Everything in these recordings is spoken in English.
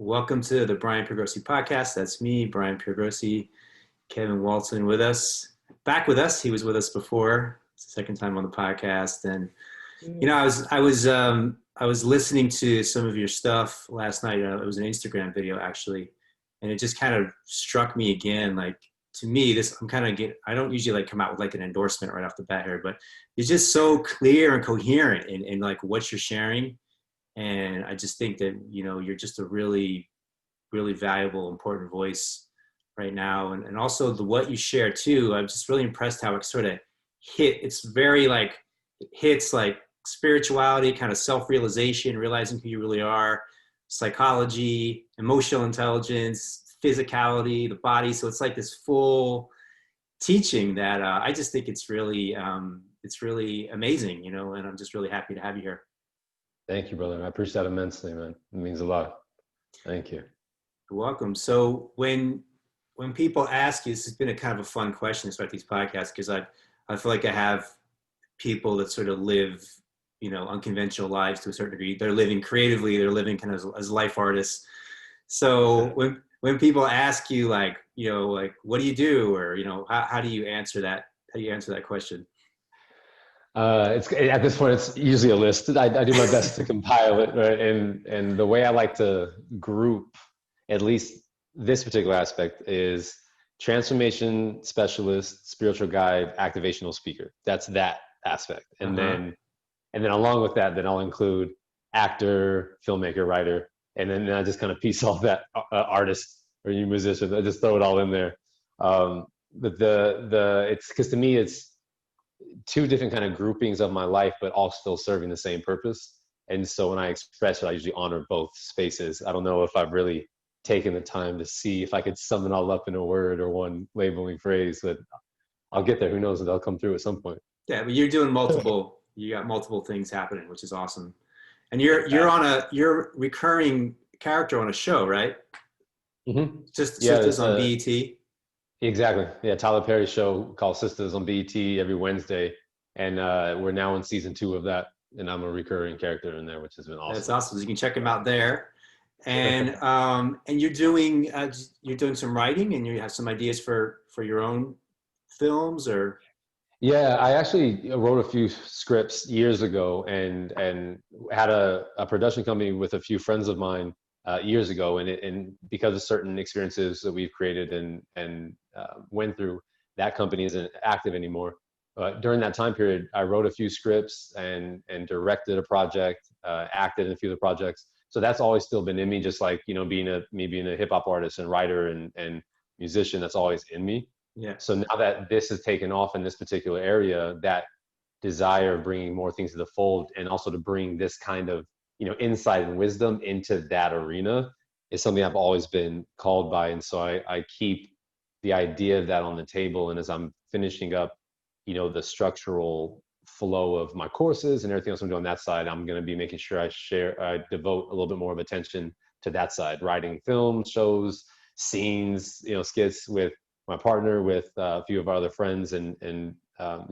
Welcome to the Brian Piergrossi podcast. That's me, Brian Piergrossi. Kevin Walton with us, back with us. He was with us before. It's the second time on the podcast. And I was listening to some of your stuff last night. It was an Instagram video actually, and it just kind of struck me again. Like, to me, I don't usually like come out with like an endorsement right off the bat here, but it's just so clear and coherent in like what you're sharing. And I just think that, you're just a really, really valuable, important voice right now. And also what you share too, I'm just really impressed how it sort of it's very like, it hits like spirituality, kind of self-realization, realizing who you really are, psychology, emotional intelligence, physicality, the body. So it's like this full teaching that I just think it's really amazing, and I'm just really happy to have you here. Thank you, brother. I appreciate that immensely, man. It means a lot. Thank you. You're welcome. So when people ask you, this has been a kind of a fun question to start these podcasts, because I feel like I have people that sort of live, unconventional lives to a certain degree. They're living creatively. They're living kind of as life artists. So when people ask you like, what do you do? Or, how do you answer that? How do you answer that question? It's at this point, it's usually a list. I do my best to compile it, right? And the way I like to group, at least this particular aspect, is transformation specialist, spiritual guide, activational speaker. That's that aspect. And then along with that, then I'll include actor, filmmaker, writer, and then I just kind of piece all that artist or you musician. I just throw it all in there. But it's because to me it's two different kind of groupings of my life, but all still serving the same purpose. And so when I express it, I usually honor both spaces. I don't know if I've really taken the time to see if I could sum it all up in a word or one labeling phrase, but I'll get there. Who knows? They'll come through at some point. Yeah, but you're doing you got multiple things happening, which is awesome. And you're recurring character on a show, right? Mm-hmm. Sisters on BET. Exactly. Yeah, Tyler Perry's show called Sisters on BET every Wednesday, and we're now in season 2 of that, and I'm a recurring character in there, which has been awesome. That's awesome. So you can check him out there, and you're doing some writing, and you have some ideas for your own films, or? Yeah, I actually wrote a few scripts years ago, and had a production company with a few friends of mine years ago, and because of certain experiences that we've created and went through, that company isn't active anymore. But during that time period, I wrote a few scripts and directed a project, acted in a few of the projects. So that's always still been in me, just like being a hip hop artist and writer and musician. That's always in me. Yeah. So now that this has taken off in this particular area, that desire of bringing more things to the fold, and also to bring this kind of insight and wisdom into that arena, is something I've always been called by. And so I keep the idea of that on the table. And as I'm finishing up, the structural flow of my courses and everything else I'm doing on that side, I'm going to be making sure I devote a little bit more of attention to that side, writing film, shows, scenes, skits with my partner, with a few of our other friends, and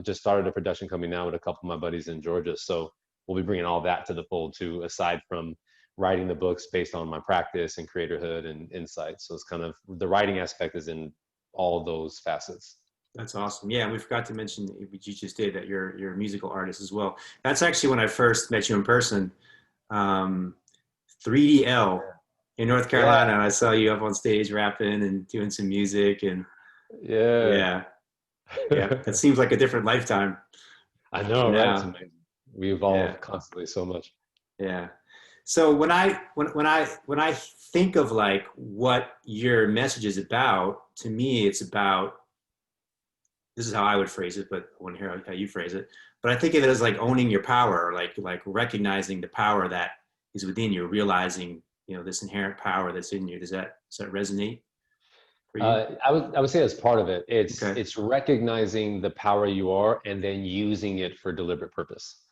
just started a production company now with a couple of my buddies in Georgia. So we'll be bringing all that to the fold too, aside from writing the books based on my practice and creatorhood and insights. So it's kind of the writing aspect is in all those facets. That's awesome. Yeah, and we forgot to mention what you just did, that you're a musical artist as well. That's actually when I first met you in person, 3DL in North Carolina. Yeah. I saw you up on stage rapping and doing some music, and yeah. That seems like a different lifetime. I know, right? It's amazing. We evolve constantly so much. Yeah. So when I think of like what your message is about, to me, it's about, this is how I would phrase it, but I want to hear how you phrase it. But I think of it as like owning your power, like recognizing the power that is within you, realizing, this inherent power that's in you. Does that resonate for you? I would say as part of it, it's recognizing the power you are and then using it for deliberate purpose.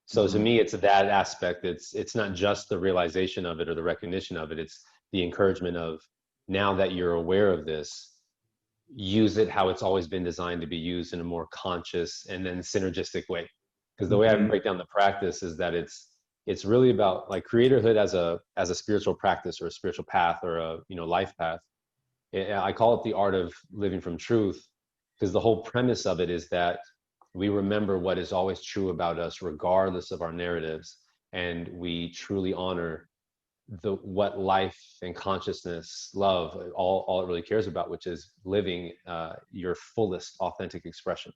So to me, it's that aspect. It's not just the realization of it or the recognition of it. It's the encouragement of, now that you're aware of this, use it how it's always been designed to be used, in a more conscious and then synergistic way. Because the way I break down the practice is that it's It's really about like creatorhood as a spiritual practice or a spiritual path or a, you know, life path. I call it the art of living from truth, because the whole premise of it is that we remember what is always true about us, regardless of our narratives, and we truly honor the what life and consciousness, love, all it really cares about, which is living your fullest authentic expression.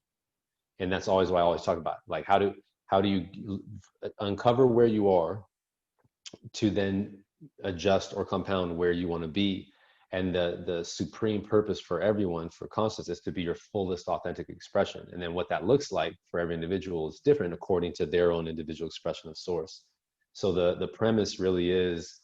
And that's always what I always talk about. Like how do you uncover where you are to then adjust or compound where you want to be. And the supreme purpose for everyone, for conscious, is to be your fullest authentic expression. And then what that looks like for every individual is different according to their own individual expression of source. So the premise really is,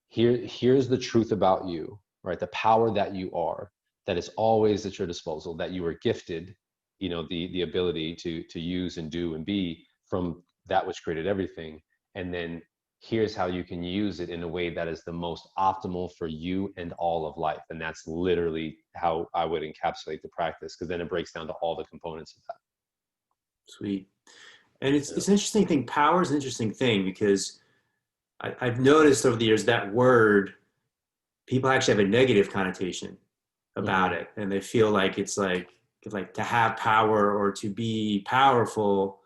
here's the truth about you, right? The power that you are, that is always at your disposal, that you are gifted, you know, the ability to use and do and be from that which created everything. And then here's how you can use it in a way that is the most optimal for you and all of life. And that's literally how I would encapsulate the practice, because then it breaks down to all the components of that. Sweet. And it's Yeah. it's an interesting thing. Power is an interesting thing because I've noticed over the years that word, people actually have a negative connotation about Mm-hmm. it, and they feel like it's like to have power or to be powerful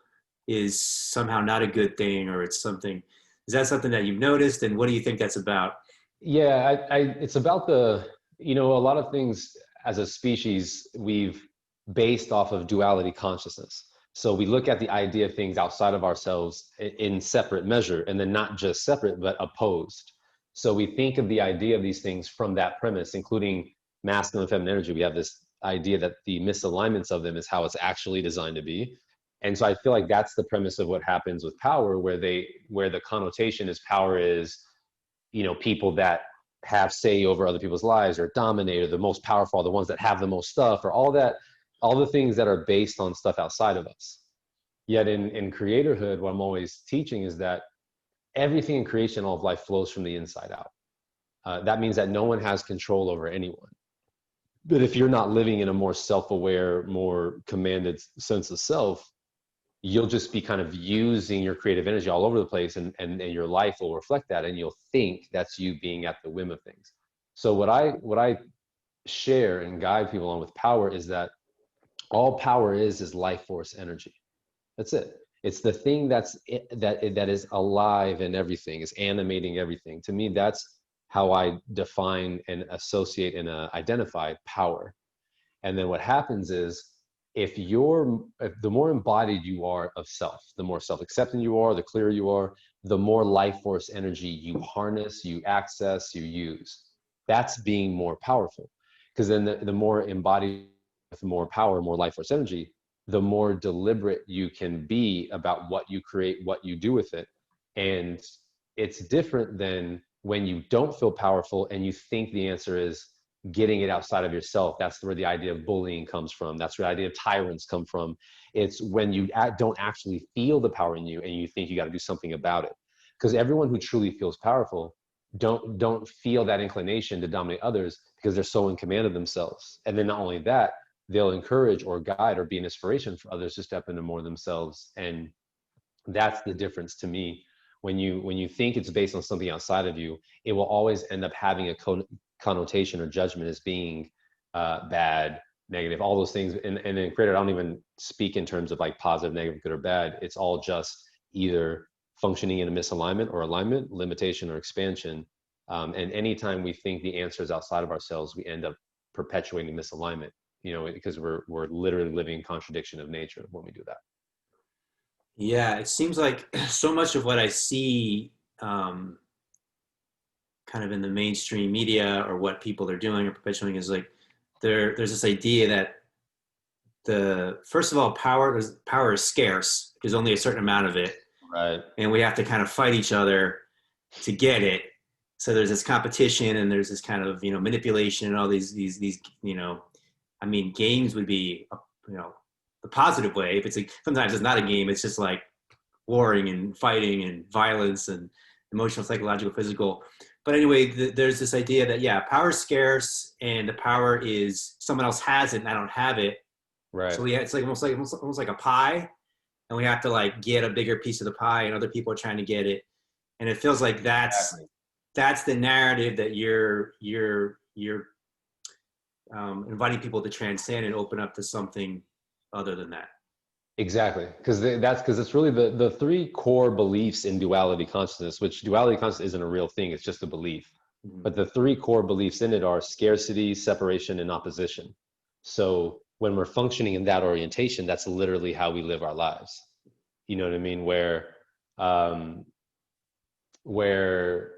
is somehow not a good thing, or it's something. Is that something that you've noticed, and what do you think that's about? Yeah, it's about the, you know, a lot of things as a species, we've based off of duality consciousness. So we look at the idea of things outside of ourselves in separate measure, and then not just separate, but opposed. So we think of the idea of these things from that premise, including masculine and feminine energy. We have this idea that the misalignments of them is how it's actually designed to be. And so I feel like that's the premise of what happens with power, where the connotation is power is, you know, people that have say over other people's lives, or dominate, or the most powerful, the ones that have the most stuff, or all that, all the things that are based on stuff outside of us. Yet in creatorhood, what I'm always teaching is that everything in creation, all of life, flows from the inside out. That means that no one has control over anyone. But if you're not living in a more self-aware, more commanded sense of self, you'll just be kind of using your creative energy all over the place, and your life will reflect that, and you'll think that's you being at the whim of things. So what I share and guide people on with power is that all power is life force energy. That's it. It's the thing that is alive in everything, is animating everything. To me, that's how I define and associate and identify power. And then what happens is, if the more embodied you are of self, the more self-accepting you are, the clearer you are, the more life force energy you harness, you access, you use. That's being more powerful. Because then the more embodied, with more power, more life force energy, the more deliberate you can be about what you create, what you do with it. And it's different than when you don't feel powerful and you think the answer is getting it outside of yourself. That's where the idea of bullying comes from. That's where the idea of tyrants come from. It's when you don't actually feel the power in you and you think you got to do something about it. Because everyone who truly feels powerful don't feel that inclination to dominate others, because they're so in command of themselves. And then not only that, they'll encourage or guide or be an inspiration for others to step into more themselves. And that's the difference to me. When you think it's based on something outside of you, it will always end up having a connotation or judgment as being bad, negative, all those things. And in creator, I don't even speak in terms of like positive, negative, good or bad. It's all just either functioning in a misalignment or alignment, limitation or expansion. And anytime we think the answer is outside of ourselves, we end up perpetuating misalignment, you know, because we're literally living in contradiction of nature when we do that. Yeah, it seems like so much of what I see um, kind of in the mainstream media, or what people are doing or perpetuating, is like there's this idea that the first of all, power is scarce. There's only a certain amount of it, Right. and we have to kind of fight each other to get it. So there's this competition, and there's this kind of manipulation, and all these I mean, games would be the positive way. If it's like, sometimes it's not a game, it's just like warring and fighting and violence and emotional, psychological, physical. But anyway, there's this idea that, yeah, power is scarce, and the power is someone else has it and I don't have it. Right. So it's like almost like a pie, and we have to like get a bigger piece of the pie, and other people are trying to get it. And it feels like Exactly. that's the narrative that you're inviting people to transcend and open up to something other than that. Exactly, because it's really the three core beliefs in duality consciousness, which duality consciousness isn't a real thing, it's just a belief. Mhm. But the three core beliefs in it are scarcity, separation, and opposition. So when we're functioning in that orientation, that's literally how we live our lives. You know what I mean? Um, where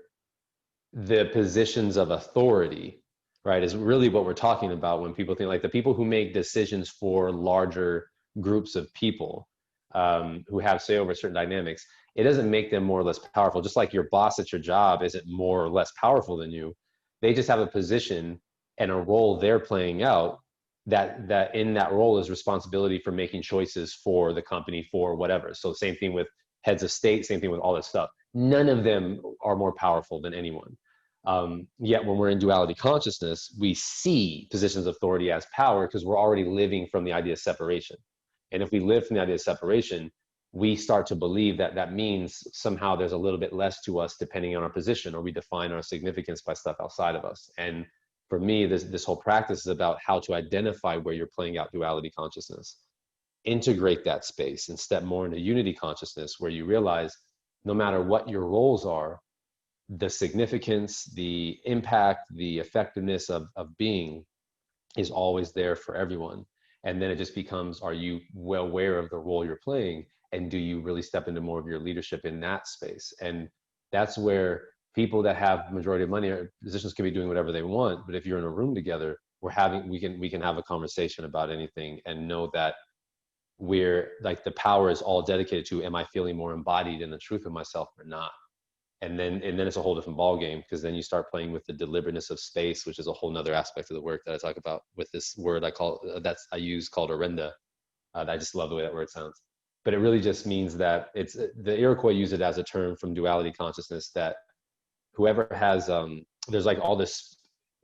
the positions of authority, right, is really what we're talking about when people think like the people who make decisions for larger groups of people, who have say over certain dynamics. It doesn't make them more or less powerful. Just like your boss at your job isn't more or less powerful than you, they just have a position and a role they're playing out, that in that role is responsibility for making choices for the company, for whatever. So same thing with heads of state, same thing with all this stuff. None of them are more powerful than anyone. Yet when we're in duality consciousness, we see positions of authority as power because we're already living from the idea of separation. And if we live from the idea of separation, we start to believe that that means somehow there's a little bit less to us depending on our position, or we define our significance by stuff outside of us. And for me, this whole practice is about how to identify where you're playing out duality consciousness, integrate that space, and step more into unity consciousness, where you realize no matter what your roles are, the significance, the impact, the effectiveness of being is always there for everyone. And then it just becomes, are you well aware of the role you're playing? And do you really step into more of your leadership in that space? And that's where people that have majority of money or positions can be doing whatever they want. But if you're in a room together, we can have a conversation about anything and know that we're like, the power is all dedicated to, am I feeling more embodied in the truth of myself or not? And then it's a whole different ball game, because then you start playing with the deliberateness of space, which is a whole nother aspect of the work that I talk about with this word I use called arenda. I just love the way that word sounds, but it really just means that it's the Iroquois use it as a term from duality consciousness, that whoever has there's like all this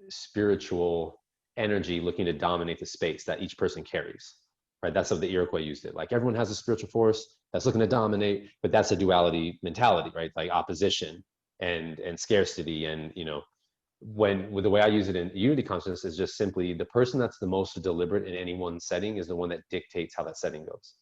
spiritual energy looking to dominate the space that each person carries, right? That's how the Iroquois used it. Like everyone has a spiritual force that's looking to dominate, but that's a duality mentality, right? Like opposition and scarcity. And when with the way I use it in unity consciousness is just simply the person that's the most deliberate in any one setting is the one that dictates how that setting goes.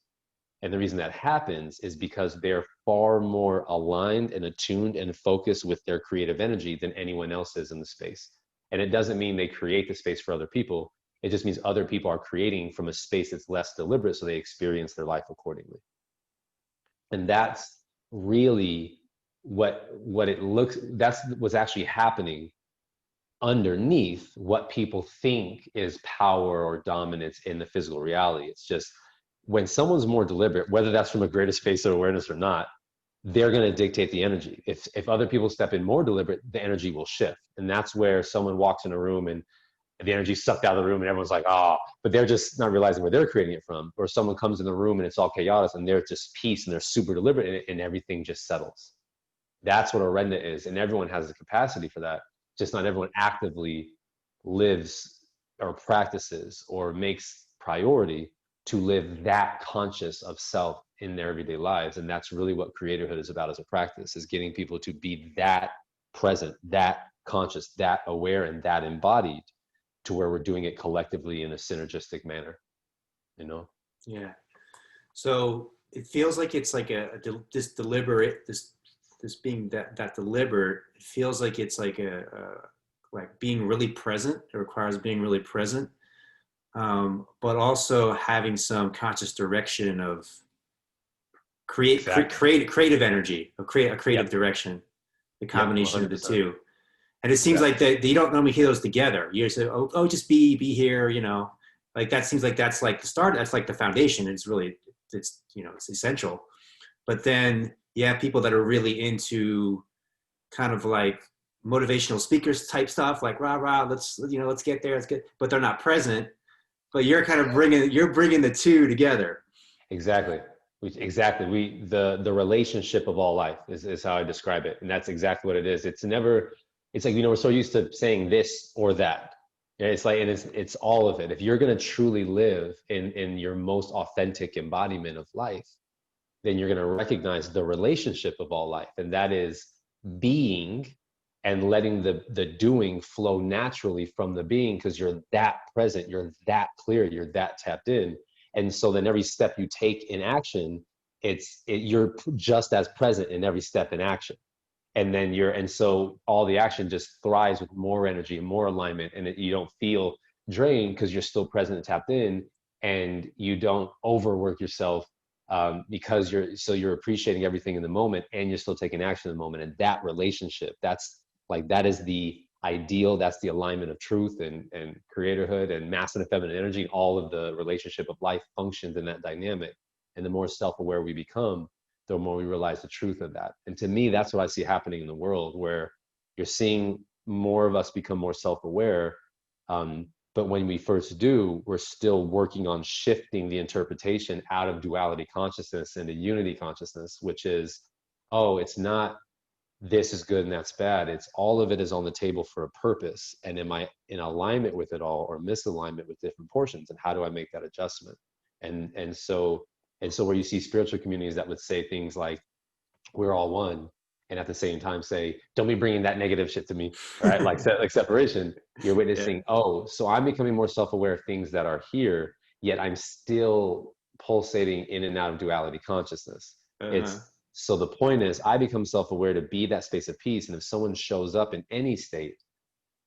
And the reason that happens is because they're far more aligned and attuned and focused with their creative energy than anyone else is in the space. And it doesn't mean they create the space for other people. It just means other people are creating from a space that's less deliberate, so they experience their life accordingly. And that's really what it looks, that's what's actually happening underneath what people think is power or dominance in the physical reality. It's just when someone's more deliberate, whether that's from a greater space of awareness or not, they're going to dictate the energy. If other people step in more deliberate, the energy will shift. And that's where someone walks in a room and the energy sucked out of the room and everyone's like, oh, but they're just not realizing where they're creating it from. Or someone comes in the room and it's all chaos and they're just peace and they're super deliberate and everything just settles. That's what Orenda is. And everyone has the capacity for that. Just not everyone actively lives or practices or makes priority to live that conscious of self in their everyday lives. And that's really what creatorhood is about as a practice, is getting people to be that present, that conscious, that aware, and that embodied, to where we're doing it collectively in a synergistic manner, Yeah. So it feels like it's like this deliberate, this being that deliberate. It feels like it's like like being really present. It requires being really present, but also having some conscious direction of Exactly. creative energy, of a creative Yep. direction, the Yep. combination of the 100%. two. And it seems like Exactly. that you don't normally hear those together. You say, oh, just be here, like that seems like that's like the start. That's like the foundation. It's really, it's essential. But then you have people that are really into kind of like motivational speakers type stuff, like rah rah, let's get there, let's get. But they're not present. But you're kind of bringing the two together. Exactly. Exactly. The relationship of all life is how I describe it. And that's exactly what it is. It's never, it's like, we're so used to saying this or that. Yeah, it's like, and it's all of it. If you're going to truly live in your most authentic embodiment of life, then you're going to recognize the relationship of all life. And that is being and letting the doing flow naturally from the being, because you're that present, you're that clear, you're that tapped in. And so then every step you take in action, you're just as present in every step in action. And so all the action just thrives with more energy and more alignment, and you don't feel drained because you're still present and tapped in, and you don't overwork yourself, because you're appreciating everything in the moment, and you're still taking action in the moment. And that relationship, that is the ideal. That's the alignment of truth and creatorhood and masculine and feminine energy. All of the relationship of life functions in that dynamic. And the more self-aware we become, the more we realize the truth of that. And to me, that's what I see happening in the world, where you're seeing more of us become more self-aware. But when we first do, we're still working on shifting the interpretation out of duality consciousness into unity consciousness, which is, oh, it's not this is good and that's bad. It's all of it is on the table for a purpose. And am I in alignment with it all, or misalignment with different portions? And how do I make that adjustment? And so where you see spiritual communities that would say things like, we're all one, and at the same time say, don't be bringing that negative shit to me, right? Like separation, you're witnessing, oh, so I'm becoming more self-aware of things that are here, yet I'm still pulsating in and out of duality consciousness. So the point is, I become self-aware to be that space of peace. And if someone shows up in any state,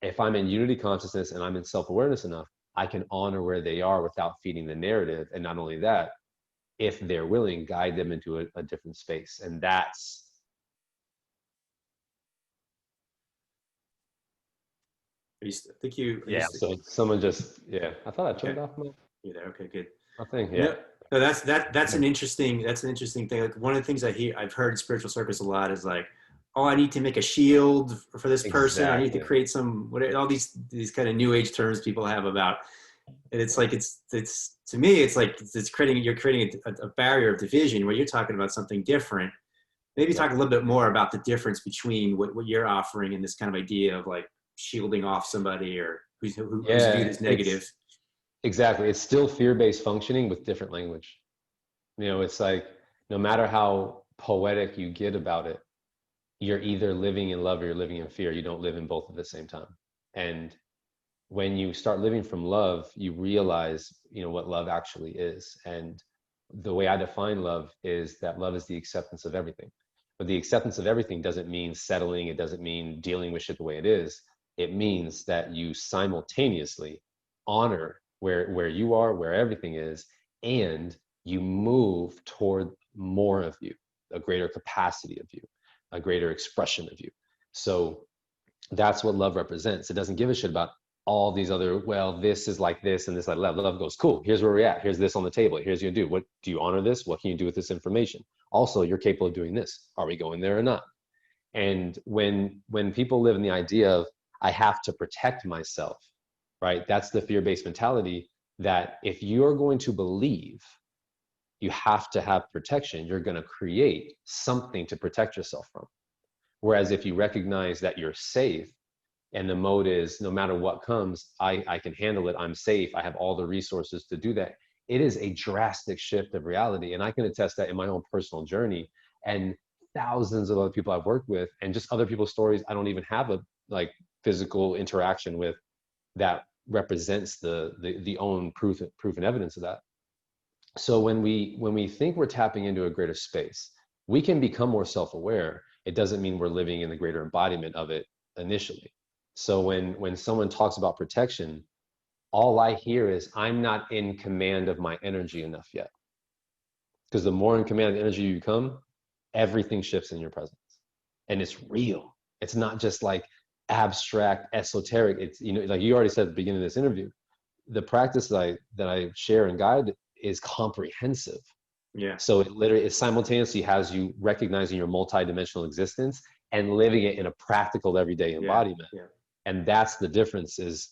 if I'm in unity consciousness and I'm in self-awareness enough, I can honor where they are without feeding the narrative. And not only that, if they're willing, guide them into a different space. And that's, I think you. yeah. So someone just, yeah. I thought I turned Okay. off my. You there? Okay, good. Nothing. Yeah. No, that's an interesting thing. Like, one of the things I've heard in spiritual circles a lot is like, oh, I need to make a shield for this person. I need to create all these kind of new age terms people have about. And it's like, it's to me, it's like you're creating a barrier of division where you're talking about something different. Maybe talk a little bit more about the difference between what you're offering and this kind of idea of like shielding off somebody, or who's viewed as negative. Exactly. It's still fear-based functioning with different language. It's like, no matter how poetic you get about it, you're either living in love or you're living in fear. You don't live in both at the same time. And when you start living from love, you realize, what love actually is. And the way I define love is that love is the acceptance of everything. But the acceptance of everything doesn't mean settling. It doesn't mean dealing with shit the way it is. It means that you simultaneously honor where you are, where everything is, and you move toward more of you, a greater capacity of you, a greater expression of you. So that's what love represents. It doesn't give a shit about all these other, well, this is like this and this like love. Love goes, cool, here's where we're at. Here's this on the table. Here's what you do. What do you honor this? What can you do with this information? Also, you're capable of doing this. Are we going there or not? And when people live in the idea of, I have to protect myself, right? That's the fear-based mentality, that if you're going to believe you have to have protection, you're going to create something to protect yourself from. Whereas if you recognize that you're safe, and the mode is, no matter what comes, I can handle it. I'm safe. I have all the resources to do that. It is a drastic shift of reality. And I can attest that in my own personal journey, and thousands of other people I've worked with, and just other people's stories I don't even have a physical interaction with, that represents the own proof and evidence of that. So when we think we're tapping into a greater space, we can become more self-aware. It doesn't mean we're living in the greater embodiment of it initially. So when someone talks about protection, all I hear is, I'm not in command of my energy enough yet. Because the more in command of the energy you become, everything shifts in your presence. And it's real. It's not just like abstract, esoteric. It's, like you already said at the beginning of this interview, the practice that I share and guide is comprehensive. Yeah. So it simultaneously has you recognizing your multidimensional existence and living it in a practical everyday embodiment. Yeah. And that's the difference, is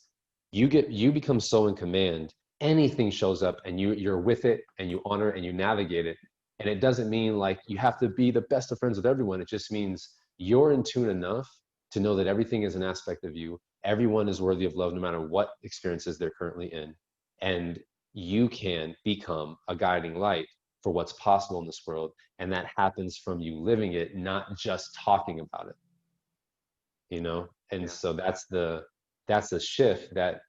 you become so in command, anything shows up and you're with it, and you honor and you navigate it. And it doesn't mean like you have to be the best of friends with everyone. It just means you're in tune enough to know that everything is an aspect of you. Everyone is worthy of love, no matter what experiences they're currently in. And you can become a guiding light for what's possible in this world. And that happens from you living it, not just talking about it. you know? And Yeah. so that's the shift that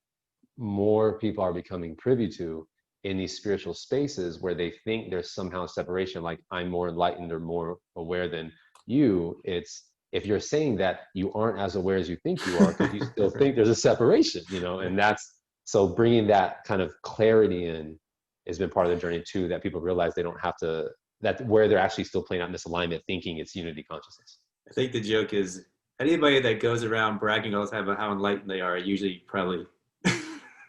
more people are becoming privy to in these spiritual spaces, where they think there's somehow separation, like I'm more enlightened or more aware than you. It's, if you're saying that, you aren't as aware as you think you are, because you still think there's a separation, you know. And that's, so bringing that kind of clarity in has been part of the journey too, that people realize they don't have to, that where they're actually still playing out misalignment, thinking it's unity consciousness. I think the joke is anybody that goes around bragging all the time about how enlightened they are usually probably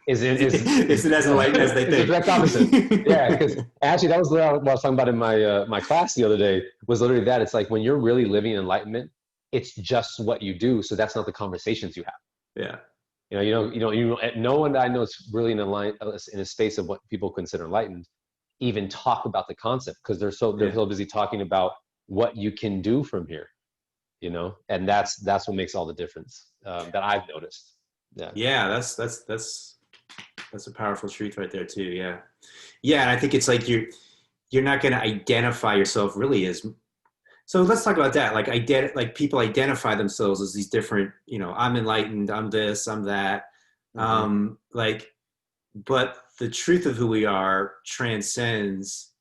isn't as enlightened as they Is the think. direct opposite. Yeah, because actually that was what I was talking about in my my class the other day, was literally that. It's like when you're really living enlightenment, it's just what you do. So that's not the conversations you have. Yeah. No one that I know is really in a space of what people consider enlightened even talk about the concept, because they're Yeah. so busy talking about what you can do from here, you know. And that's what makes all the difference, that I've noticed. Yeah. Yeah, that's a powerful truth right there too. Yeah. Yeah, and I think it's like you're not going to identify yourself really as, so let's talk about that. Like people identify themselves as these different, I'm enlightened, I'm this, I'm that. Hmm. Like, but the truth of who we are transcends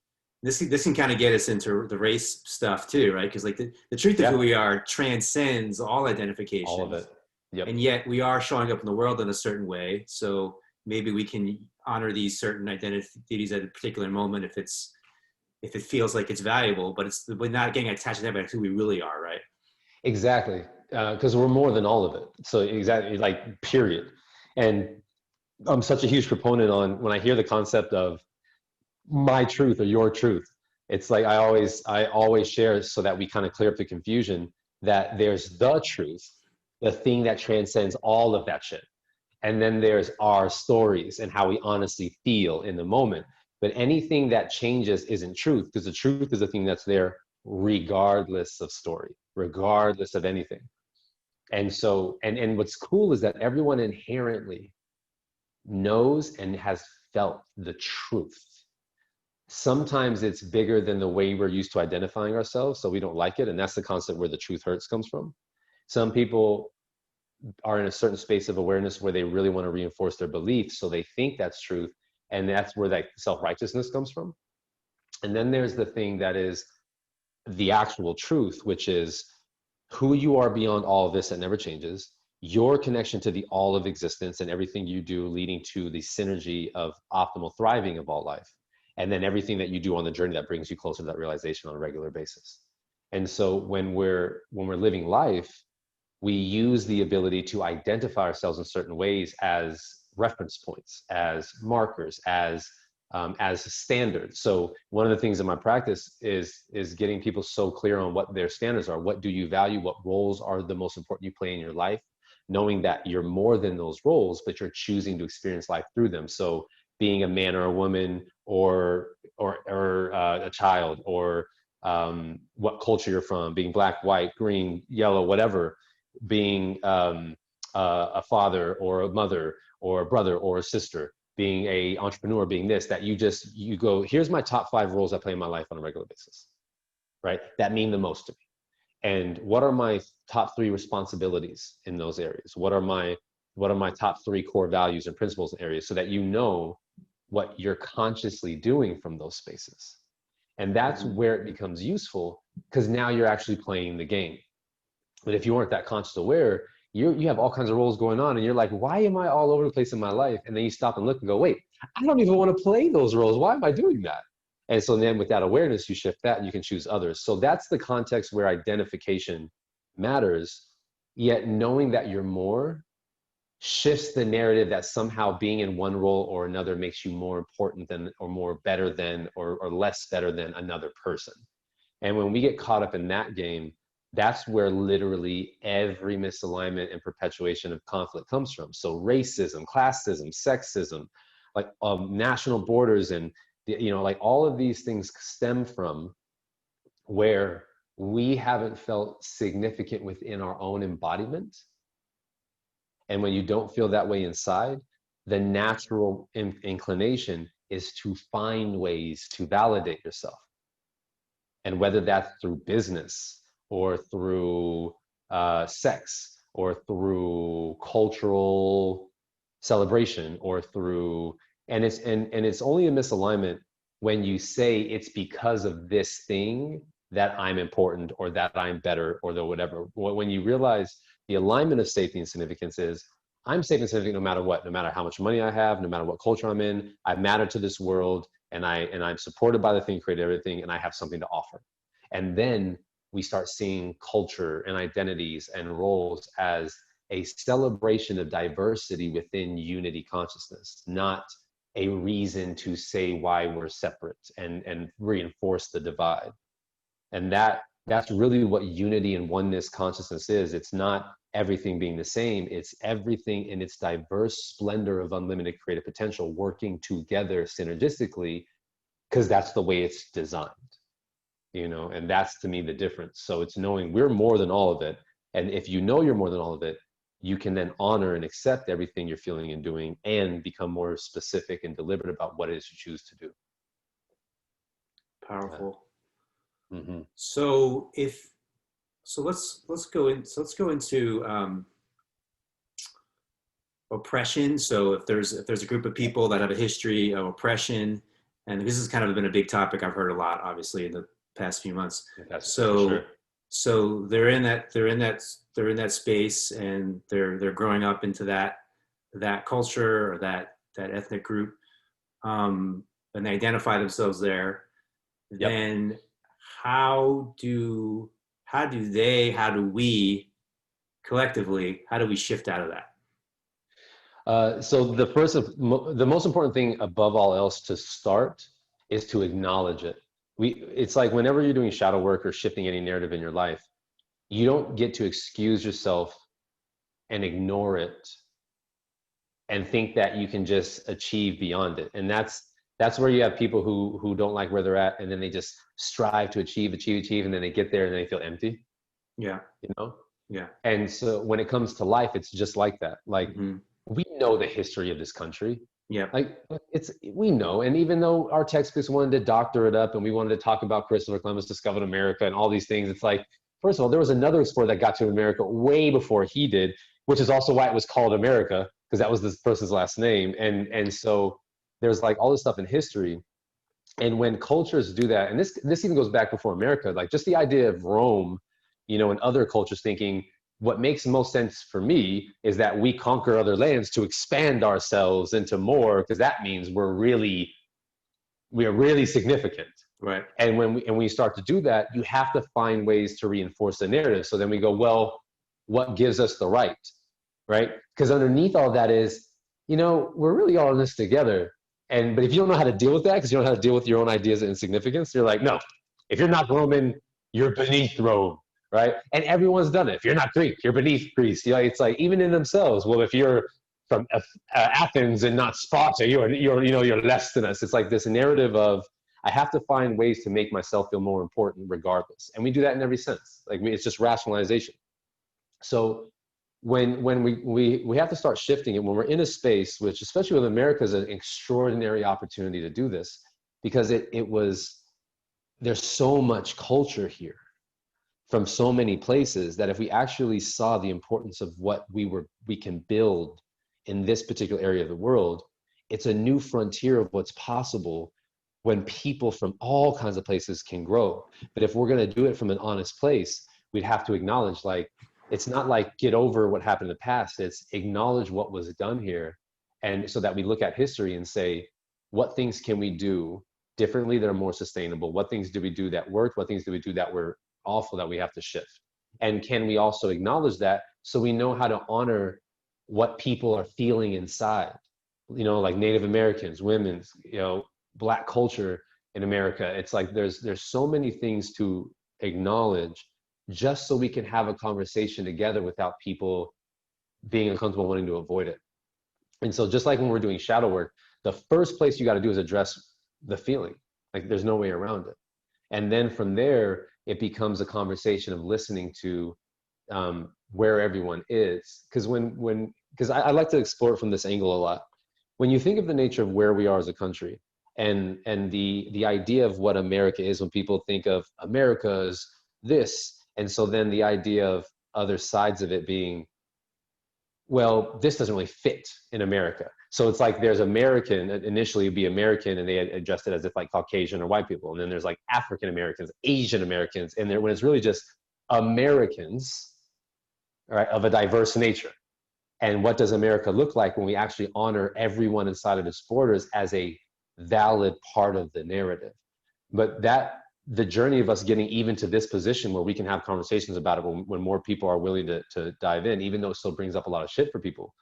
this can kind of get us into the race stuff too, right? Because like the truth of who Yeah. we are transcends all All of identifications, it. Yep. and yet we are showing up in the world in a certain way. So maybe we can honor these certain identities at a particular moment if it feels like it's valuable, but we're not getting attached to that, but who we really are, right? Exactly. Because we're more than all of it. So exactly, like, period. And I'm such a huge proponent on, when I hear the concept of my truth or your truth, it's like I always share, so that we kind of clear up the confusion, that there's the truth, the thing that transcends all of that shit. And then there's our stories and how we honestly feel in the moment. But anything that changes isn't truth, because the truth is the thing that's there regardless of story, regardless of anything. And so, and what's cool is that everyone inherently knows and has felt the truth. Sometimes it's bigger than the way we're used to identifying ourselves, so we don't like it. And that's the concept where the truth hurts comes from. Some people are in a certain space of awareness where they really want to reinforce their beliefs, so they think that's truth. And that's where that self-righteousness comes from. And then there's the thing that is the actual truth, which is who you are beyond all of this that never changes, your connection to the all of existence and everything you do leading to the synergy of optimal thriving of all life. And then everything that you do on the journey that brings you closer to that realization on a regular basis. And so when we're living life, we use the ability to identify ourselves in certain ways as reference points, as markers, as standards. So one of the things in my practice is getting people so clear on what their standards are. What do you value? What roles are the most important you play in your life? Knowing that you're more than those roles, but you're choosing to experience life through them. So being a man or a woman, or a child, or what culture you're from, being black, white, green, yellow, whatever, being a father or a mother or a brother or a sister, being a entrepreneur, being this, that you go, here's my top 5 roles I play in my life on a regular basis, right? That mean the most to me. And what are my top 3 responsibilities in those areas? What are my top 3 core values and principles in areas, so that you know what you're consciously doing from those spaces. And that's where it becomes useful, because now you're actually playing the game. But if you weren't that conscious aware, you have all kinds of roles going on, and you're like, why am I all over the place in my life? And then you stop and look and go, wait, I don't even want to play those roles. Why am I doing that? And so then with that awareness, you shift that and you can choose others. So that's the context where identification matters. Yet knowing that you're more shifts the narrative that somehow being in one role or another makes you more important than, or more better than, or less better than another person. And when we get caught up in that game, that's where literally every misalignment and perpetuation of conflict comes from. So racism, classism, sexism, like national borders, and like all of these things stem from where we haven't felt significant within our own embodiment. And when you don't feel that way inside, the natural inclination is to find ways to validate yourself. And whether that's through business, or through sex, or through cultural celebration or through, and it's only a misalignment when you say it's because of this thing that I'm important or that I'm better or the whatever. When you realize the alignment of safety and significance is I'm safe and significant no matter what, no matter how much money I have, no matter what culture I'm in, I matter to this world, and I'm supported by the thing, created everything, and I have something to offer. And then we start seeing culture and identities and roles as a celebration of diversity within unity consciousness, not a reason to say why we're separate and reinforce the divide. And that's really what unity and oneness consciousness is. It's not everything being the same, it's everything in its diverse splendor of unlimited creative potential working together synergistically, because that's the way it's designed, you know. And that's, to me, the difference. So it's knowing we're more than all of it, and if you know you're more than all of it, you can then honor and accept everything you're feeling and doing, and become more specific and deliberate about what it is you choose to do. Powerful. Mm-hmm. So let's go into oppression. So if there's a group of people that have a history of oppression, and this has kind of been a big topic I've heard a lot, obviously, in the past few months. That's so for sure. So they're in that space, and they're growing up into that culture or that ethnic group, and they identify themselves there. Yep. Then how do we collectively, how do we shift out of that? So the most important thing above all else to start is to acknowledge it. It's like whenever you're doing shadow work or shifting any narrative in your life, you don't get to excuse yourself and ignore it and think that you can just achieve beyond it. And that's where you have people who don't like where they're at, and then they just strive to achieve, and then they get there and they feel empty. Yeah. You know? Yeah. And so when it comes to life, it's just like that. Like, Mm-hmm. we know the history of this country. Yeah. Like, we know. And even though our textbooks wanted to doctor it up and we wanted to talk about Christopher Columbus discovered America and all these things, it's like, first of all, there was another explorer that got to America way before he did, which is also why it was called America, because that was this person's last name. And so there's like all this stuff in history. And when cultures do that, and this even goes back before America, like just the idea of Rome, you know, and other cultures thinking, what makes most sense for me is that we conquer other lands to expand ourselves into more, because that means we are really significant. Right. And when we start to do that, you have to find ways to reinforce the narrative. So then we go, well, what gives us the right? Because underneath all that is, you know, we're really all in this together. But if you don't know how to deal with that, because you don't know how to deal with your own ideas of insignificance, you're like, no, if you're not Roman, you're beneath Rome. Right? And everyone's done it. If you're not Greek, you're beneath Greece. You know, it's like, even in themselves, well, if you're from Athens and not Sparta, you're less than us. It's like this narrative of, I have to find ways to make myself feel more important regardless. And we do that in every sense. Like, it's just rationalization. So when we have to start shifting it, when we're in a space, which especially with America is an extraordinary opportunity to do this, because there's so much culture here from so many places, that if we actually saw the importance of what we can build in this particular area of the world, it's a new frontier of what's possible when people from all kinds of places can grow. But if we're going to do it from an honest place, we'd have to acknowledge, like, it's not like get over what happened in the past, it's acknowledge what was done here. And so that we look at history and say, what things can we do differently that are more sustainable? What things do we do that worked? What things do we do that were awful that we have to shift? And can we also acknowledge that, so we know how to honor what people are feeling inside? You know, like Native Americans, women's, you know, Black culture in America. It's like there's so many things to acknowledge, just so we can have a conversation together without people being uncomfortable, wanting to avoid it. And so just like when we're doing shadow work, the first place you got to do is address the feeling. Like, there's no way around it. And then from there, it becomes a conversation of listening to where everyone is. Because I like to explore it from this angle a lot. When you think of the nature of where we are as a country, and the idea of what America is, when people think of America as this, and so then the idea of other sides of it being well, this doesn't really fit in America. So it's like there's American, initially it'd be American, and they adjust it as if like Caucasian or white people. And then there's like African Americans, Asian Americans, and when it's really just Americans, right, of a diverse nature. And what does America look like when we actually honor everyone inside of its borders as a valid part of the narrative? But the journey of us getting even to this position where we can have conversations about it when more people are willing to dive in, even though it still brings up a lot of shit for people.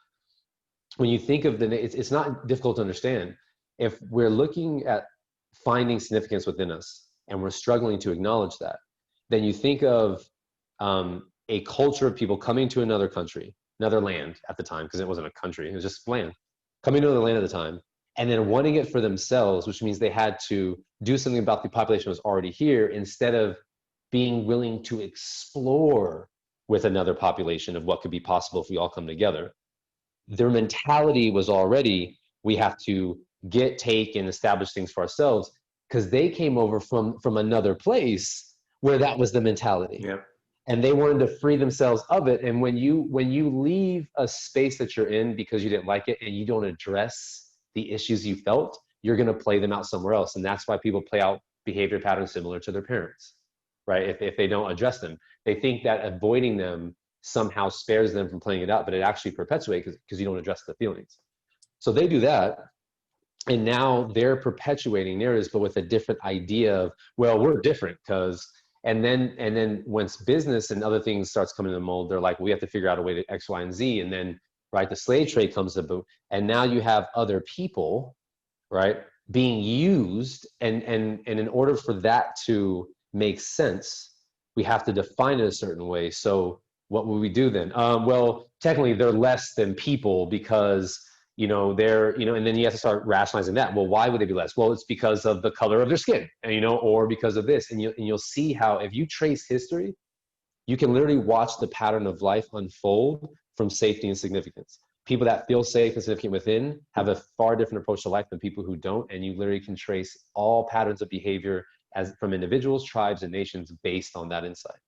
When you think of it's not difficult to understand. If we're looking at finding significance within us and we're struggling to acknowledge that, then you think of a culture of people coming to another country, another land at the time, because it wasn't a country, it was just land, coming to another land at the time, and then wanting it for themselves, which means they had to do something about the population that was already here instead of being willing to explore with another population of what could be possible if we all come together. Their mentality was already, we have to take, and establish things for ourselves, because they came over from another place where that was the mentality. Yep. And they wanted to free themselves of it. And when you leave a space that you're in because you didn't like it and you don't address the issues you felt, you're going to play them out somewhere else. And that's why people play out behavior patterns similar to their parents, right? If they don't address them, they think that avoiding them somehow spares them from playing it out, but it actually perpetuates because you don't address the feelings. So they do that. And now they're perpetuating narratives, but with a different idea of, well, we're different because, and then once business and other things starts coming in the mold, they're like, we have to figure out a way to X, Y, and Z. And then, right, the slave trade comes to boot. And now you have other people, right, being used. And in order for that to make sense, we have to define it a certain way. So what will we do then? Well, technically they're less than people because, they're, and then you have to start rationalizing that. Well, why would they be less? Well, it's because of the color of their skin, and, or because of this. And you'll see how, if you trace history, you can literally watch the pattern of life unfold from safety and significance. People that feel safe and significant within have a far different approach to life than people who don't. And you literally can trace all patterns of behavior from individuals, tribes, and nations based on that insight.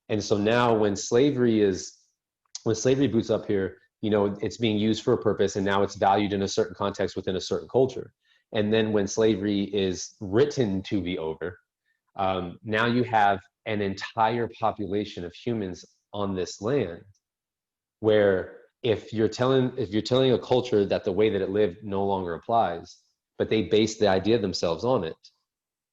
And so now when slavery boots up here, it's being used for a purpose, and now it's valued in a certain context within a certain culture. And then when slavery is written to be over, now you have an entire population of humans on this land, where if you're telling a culture that the way that it lived no longer applies, but they base the idea themselves on it,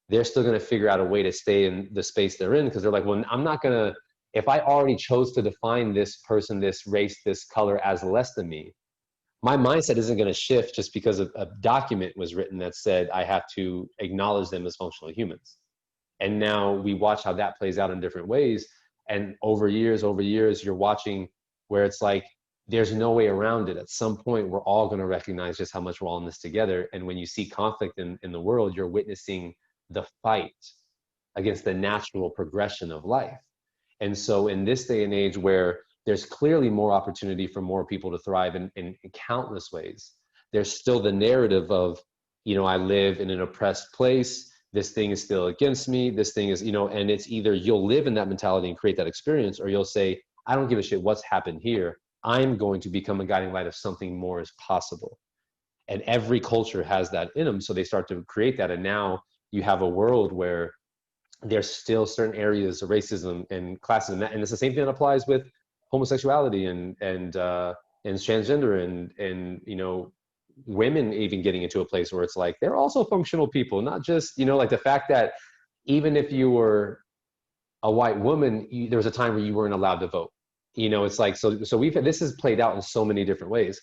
they're still going to figure out a way to stay in the space they're in, because they're like, well, I'm not going to, if I already chose to define this person, this race, this color as less than me, my mindset isn't going to shift just because a document was written that said I have to acknowledge them as functional humans. And now we watch how that plays out in different ways. And over years, you're watching where it's like, there's no way around it. At some point, we're all going to recognize just how much we're all in this together. And when you see conflict in the world, you're witnessing the fight against the natural progression of life. And so in this day and age where there's clearly more opportunity for more people to thrive in countless ways, there's still the narrative of, I live in an oppressed place, this thing is still against me, this thing is, and it's either you'll live in that mentality and create that experience, or you'll say, I don't give a shit what's happened here, I'm going to become a guiding light of something more is possible. And every culture has that in them, so they start to create that. And now you have a world where there's still certain areas of racism and classism, and it's the same thing that applies with homosexuality and transgender and women even getting into a place where it's like they're also functional people, not just like the fact that even if you were a white woman, there was a time where you weren't allowed to vote. It's like so this has played out in so many different ways.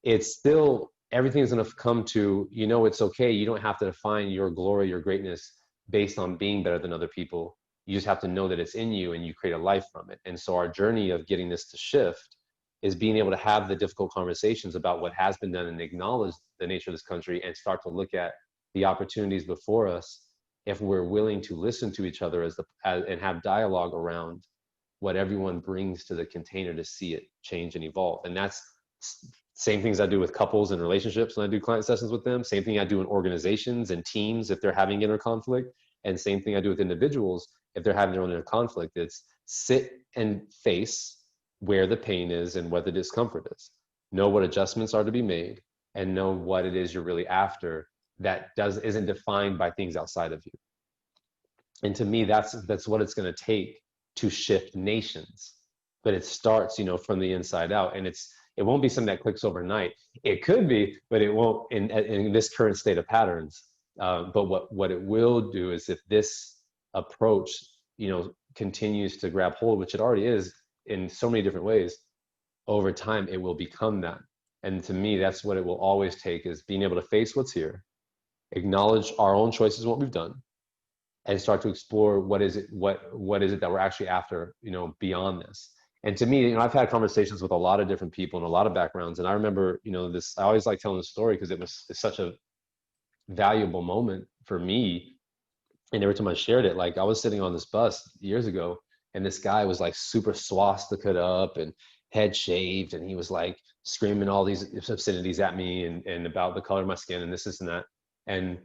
It's still, everything's going to come to, it's okay. You don't have to define your glory, your greatness based on being better than other people. You just have to know that it's in you and you create a life from it. And so our journey of getting this to shift is being able to have the difficult conversations about what has been done and acknowledge the nature of this country and start to look at the opportunities before us if we're willing to listen to each other and have dialogue around what everyone brings to the container to see it change and evolve. And that's same things I do with couples and relationships when I do client sessions with them. Same thing I do in organizations and teams if they're having inner conflict. And same thing I do with individuals if they're having their own inner conflict. It's sit and face where the pain is and what the discomfort is. Know what adjustments are to be made, and know what it is you're really after that isn't defined by things outside of you. And to me, that's what it's going to take to shift nations. But it starts, from the inside out, and it won't be something that clicks overnight. It could be, but it won't in this current state of patterns. But what it will do is, if this approach, continues to grab hold, which it already is in so many different ways, over time it will become that. And to me, that's what it will always take, is being able to face what's here, acknowledge our own choices, what we've done, and start to explore what is it that we're actually after, beyond this. And to me, I've had conversations with a lot of different people and a lot of backgrounds. And I remember, I always like telling the story because it's such a valuable moment for me. And every time I shared it, like, I was sitting on this bus years ago, and this guy was like super swastika up and head shaved, and he was like screaming all these obscenities at me and about the color of my skin and this and that. And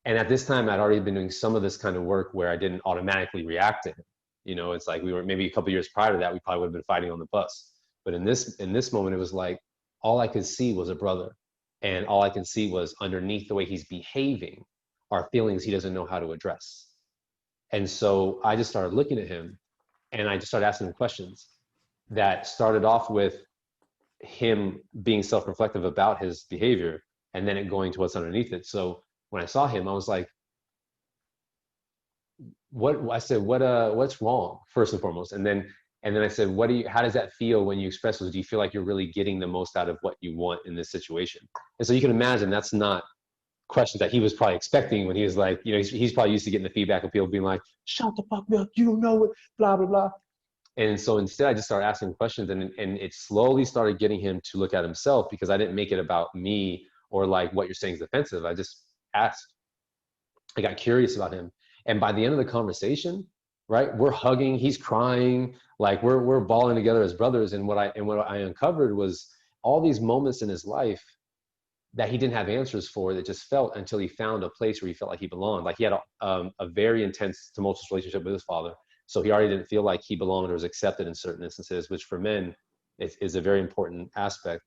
at this time, I'd already been doing some of this kind of work where I didn't automatically react to him. It's like we were maybe a couple of years prior to that, we probably would have been fighting on the bus. But in this moment, it was like all I could see was a brother, and all I could see was underneath the way he's behaving are feelings he doesn't know how to address. And so I just started looking at him, and I just started asking him questions that started off with him being self-reflective about his behavior, and then it going to what's underneath it. So when I saw him, I was like, what's wrong, first and foremost? And then I said, how does that feel when you express those? Do you feel like you're really getting the most out of what you want in this situation? And so you can imagine that's not questions that he was probably expecting when he was like, he's probably used to getting the feedback of people being like, shut the fuck up, you don't know it, blah, blah, blah. And so instead I just started asking questions, and it slowly started getting him to look at himself, because I didn't make it about me or like what you're saying is offensive. I just asked. I got curious about him. And by the end of the conversation, right, we're hugging, he's crying, like we're bawling together as brothers. And what I uncovered was all these moments in his life that he didn't have answers for, that just felt, until he found a place where he felt like he belonged. Like he had a very intense, tumultuous relationship with his father. So he already didn't feel like he belonged or was accepted in certain instances, which for men is a very important aspect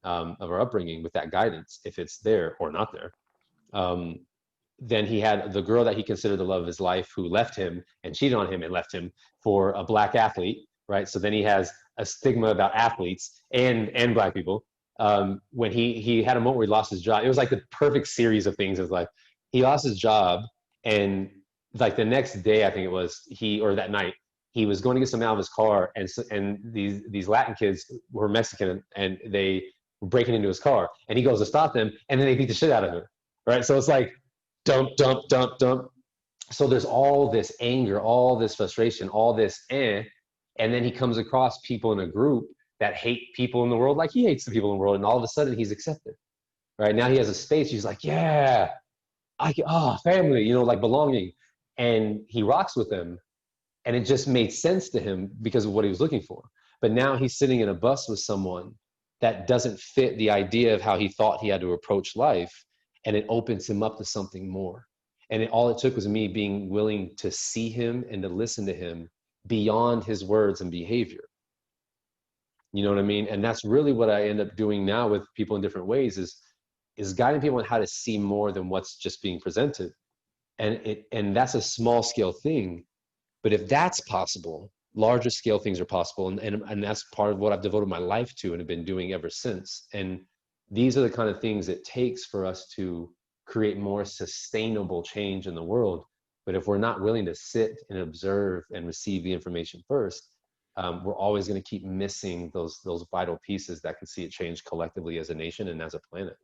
of our upbringing, with that guidance, if it's there or not there. Then he had the girl that he considered the love of his life, who left him and cheated on him and left him for a black athlete, right? So then he has a stigma about athletes and black people. When he had a moment where he lost his job, it was like the perfect series of things. It was like he lost his job, and like the next day, I think it was, or that night, he was going to get something out of his car, and these Latin kids were Mexican, and they were breaking into his car, and he goes to stop them, and then they beat the shit out of him, right? So it's like dump, dump, dump, dump. So there's all this anger, all this frustration, all this and then he comes across people in a group that hate people in the world like he hates the people in the world, and all of a sudden he's accepted. Right now he has a space. He's like, yeah, family, like belonging, and he rocks with them, and it just made sense to him because of what he was looking for. But now he's sitting in a bus with someone that doesn't fit the idea of how he thought he had to approach life, and it opens him up to something more. And all it took was me being willing to see him and to listen to him beyond his words and behavior. You know what I mean? And that's really what I end up doing now with people in different ways, is guiding people on how to see more than what's just being presented. And that's a small scale thing. But if that's possible, larger scale things are possible. And that's part of what I've devoted my life to and have been doing ever since. And these are the kind of things it takes for us to create more sustainable change in the world. But if we're not willing to sit and observe and receive the information first, we're always going to keep missing those vital pieces that can see it change collectively as a nation and as a planet.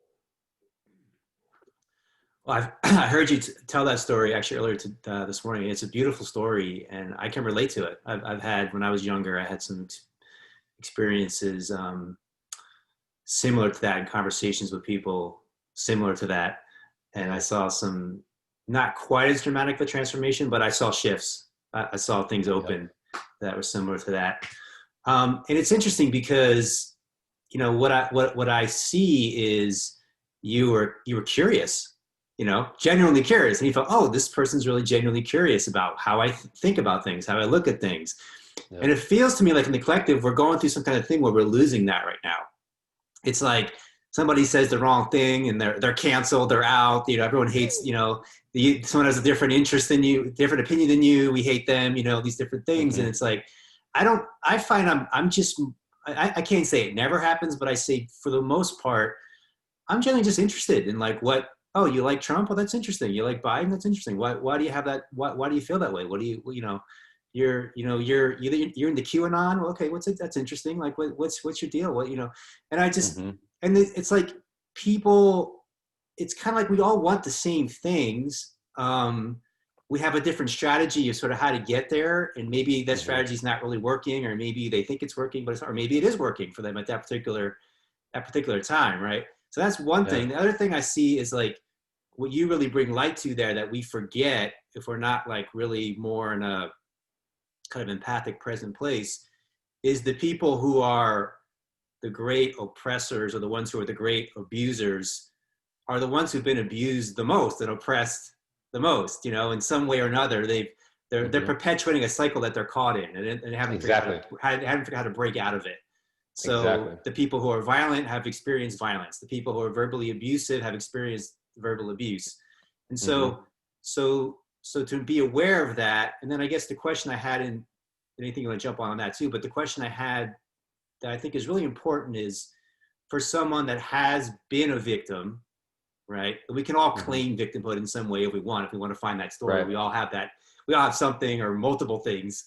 Well, I heard you tell that story actually earlier this morning. It's a beautiful story, and I can relate to it. I've had, when I was younger, I had some experiences similar to that, in conversations with people similar to that. And I saw some, not quite as dramatic of a transformation, but I saw shifts. I saw things open that were similar to that. And it's interesting because, what I see is you were curious, genuinely curious. And you felt, oh, this person's really genuinely curious about how I think about things, how I look at things. Yep. And it feels to me like in the collective, we're going through some kind of thing where we're losing that right now. It's like somebody says the wrong thing and they're canceled, they're out. You know, everyone hates. You know, someone has a different interest than you, different opinion than you. We hate them. You know, these different things, and Mm-hmm. it's like I find I'm just I can't say it never happens, but I say for the most part, I'm generally just interested in like what. Oh, you like Trump? Well, that's interesting. You like Biden? That's interesting. Why do you have that? Why do you feel that way? What do you know? You're into QAnon. Well, okay, what's it? That's interesting. Like, what's your deal? What, you know? And I just, Mm-hmm. and it's like people. It's kind of like we all want the same things. We have a different strategy of sort of how to get there, and maybe that Mm-hmm. strategy is not really working, or maybe they think it's working, but or maybe it is working for them at that particular time, right? So that's one Yeah. thing. The other thing I see is like what you really bring light to there that we forget if we're not like really more in a kind of empathic present place is the people who are the great oppressors or the ones who are the great abusers are the ones who've been abused the most and oppressed the most, you know, in some way or another. They're Mm-hmm. perpetuating a cycle that they're caught in and haven't figured Exactly. how to break out of it. So Exactly. the people who are violent have experienced violence. The people who are verbally abusive have experienced verbal abuse. And Mm-hmm. so to be aware of that, and then I guess the question I had in anything you want to jump on that too, but the question I had that I think is really important is for someone that has been a victim, right? We can all Mm-hmm. claim victimhood in some way if we want. If we want to find that story, Right. we all have that. We all have something or multiple things.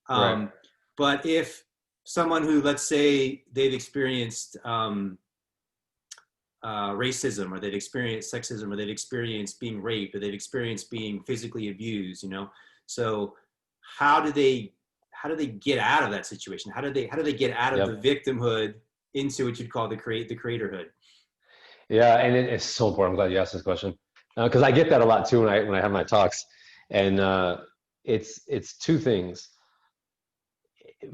Right. But if someone who, let's say, they've experienced racism, or they've experienced sexism, or they've experienced being raped, or they've experienced being physically abused, you know, so how do they get out of that situation? How do they get out of the Yep. victimhood into what you'd call the creatorhood? Yeah, and it's so important. I'm glad you asked this question because I get that a lot too when I have my talks, and it's two things.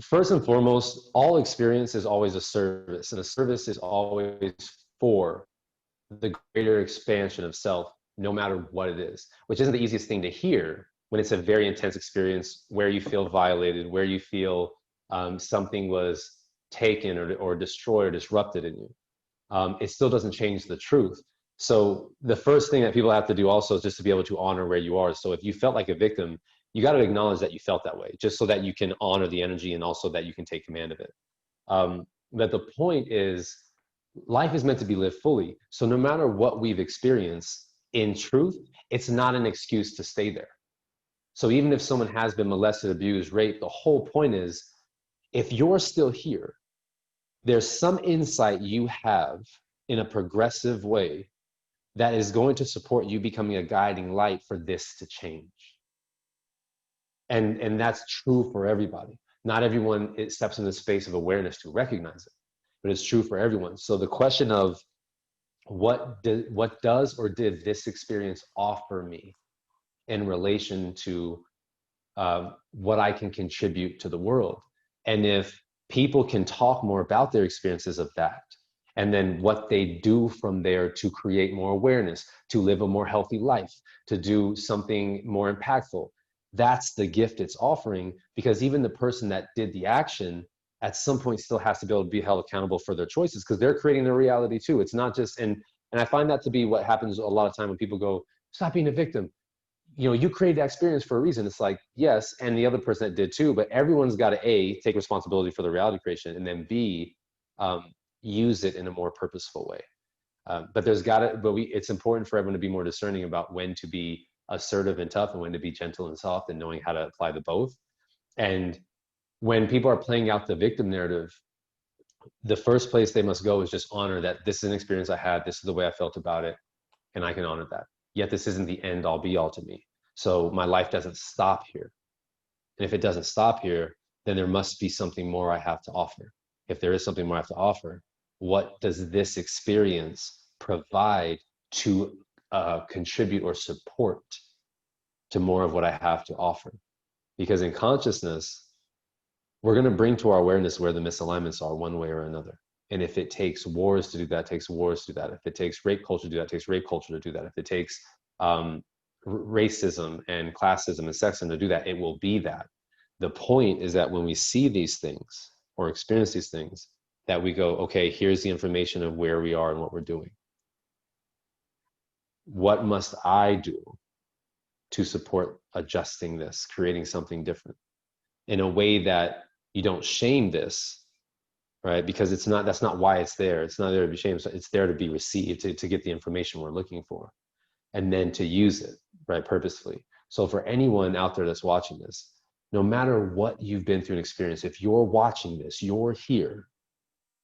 First and foremost, all experience is always a service, and a service is always for the greater expansion of self, no matter what it is, which isn't the easiest thing to hear when it's a very intense experience where you feel violated, where you feel something was taken or destroyed or disrupted in you. It still doesn't change the truth. So the first thing that people have to do also is just to be able to honor where you are. So if you felt like a victim, you got to acknowledge that you felt that way, just so that you can honor the energy and also that you can take command of it. But the point is, life is meant to be lived fully. So no matter what we've experienced, in truth, it's not an excuse to stay there. So even if someone has been molested, abused, raped, the whole point is, if you're still here, there's some insight you have in a progressive way that is going to support you becoming a guiding light for this to change. And that's true for everybody. Not everyone steps in the space of awareness to recognize it, but it's true for everyone. So the question of what does or did this experience offer me in relation to what I can contribute to the world? And if people can talk more about their experiences of that, and then what they do from there to create more awareness, to live a more healthy life, to do something more impactful, that's the gift it's offering. Because even the person that did the action at some point still has to be able to be held accountable for their choices, because they're creating their reality too. It's not just, and I find that to be what happens a lot of time when people go, stop being a victim. You know, you created that experience for a reason. It's like, yes, and the other person that did too, but everyone's got to A, take responsibility for the reality creation, and then B, use it in a more purposeful way. But there's got to, but it's important for everyone to be more discerning about when to be assertive and tough and when to be gentle and soft, and knowing how to apply the both. And when people are playing out the victim narrative, the first place they must go is just honor that this is an experience I had, this is the way I felt about it, and I can honor that. Yet this isn't the end all be all to me. So my life doesn't stop here. And if it doesn't stop here, then there must be something more I have to offer. If there is something more I have to offer, what does this experience provide to contribute or support to more of what I have to offer? Because in consciousness, we're going to bring to our awareness where the misalignments are one way or another. And if it takes wars to do that, it takes wars to do that. If it takes rape culture to do that, it takes rape culture to do that. If it takes racism and classism and sexism to do that, it will be that. The point is that when we see these things or experience these things, that we go, okay, here's the information of where we are and what we're doing. What must I do to support adjusting this, creating something different in a way that you don't shame this, right? Because it's not, that's not why it's there. It's not there to be shamed. It's there to be received, to get the information we're looking for, and then to use it, right, purposefully. So for anyone out there that's watching this, no matter what you've been through an experience, if you're watching this, you're here,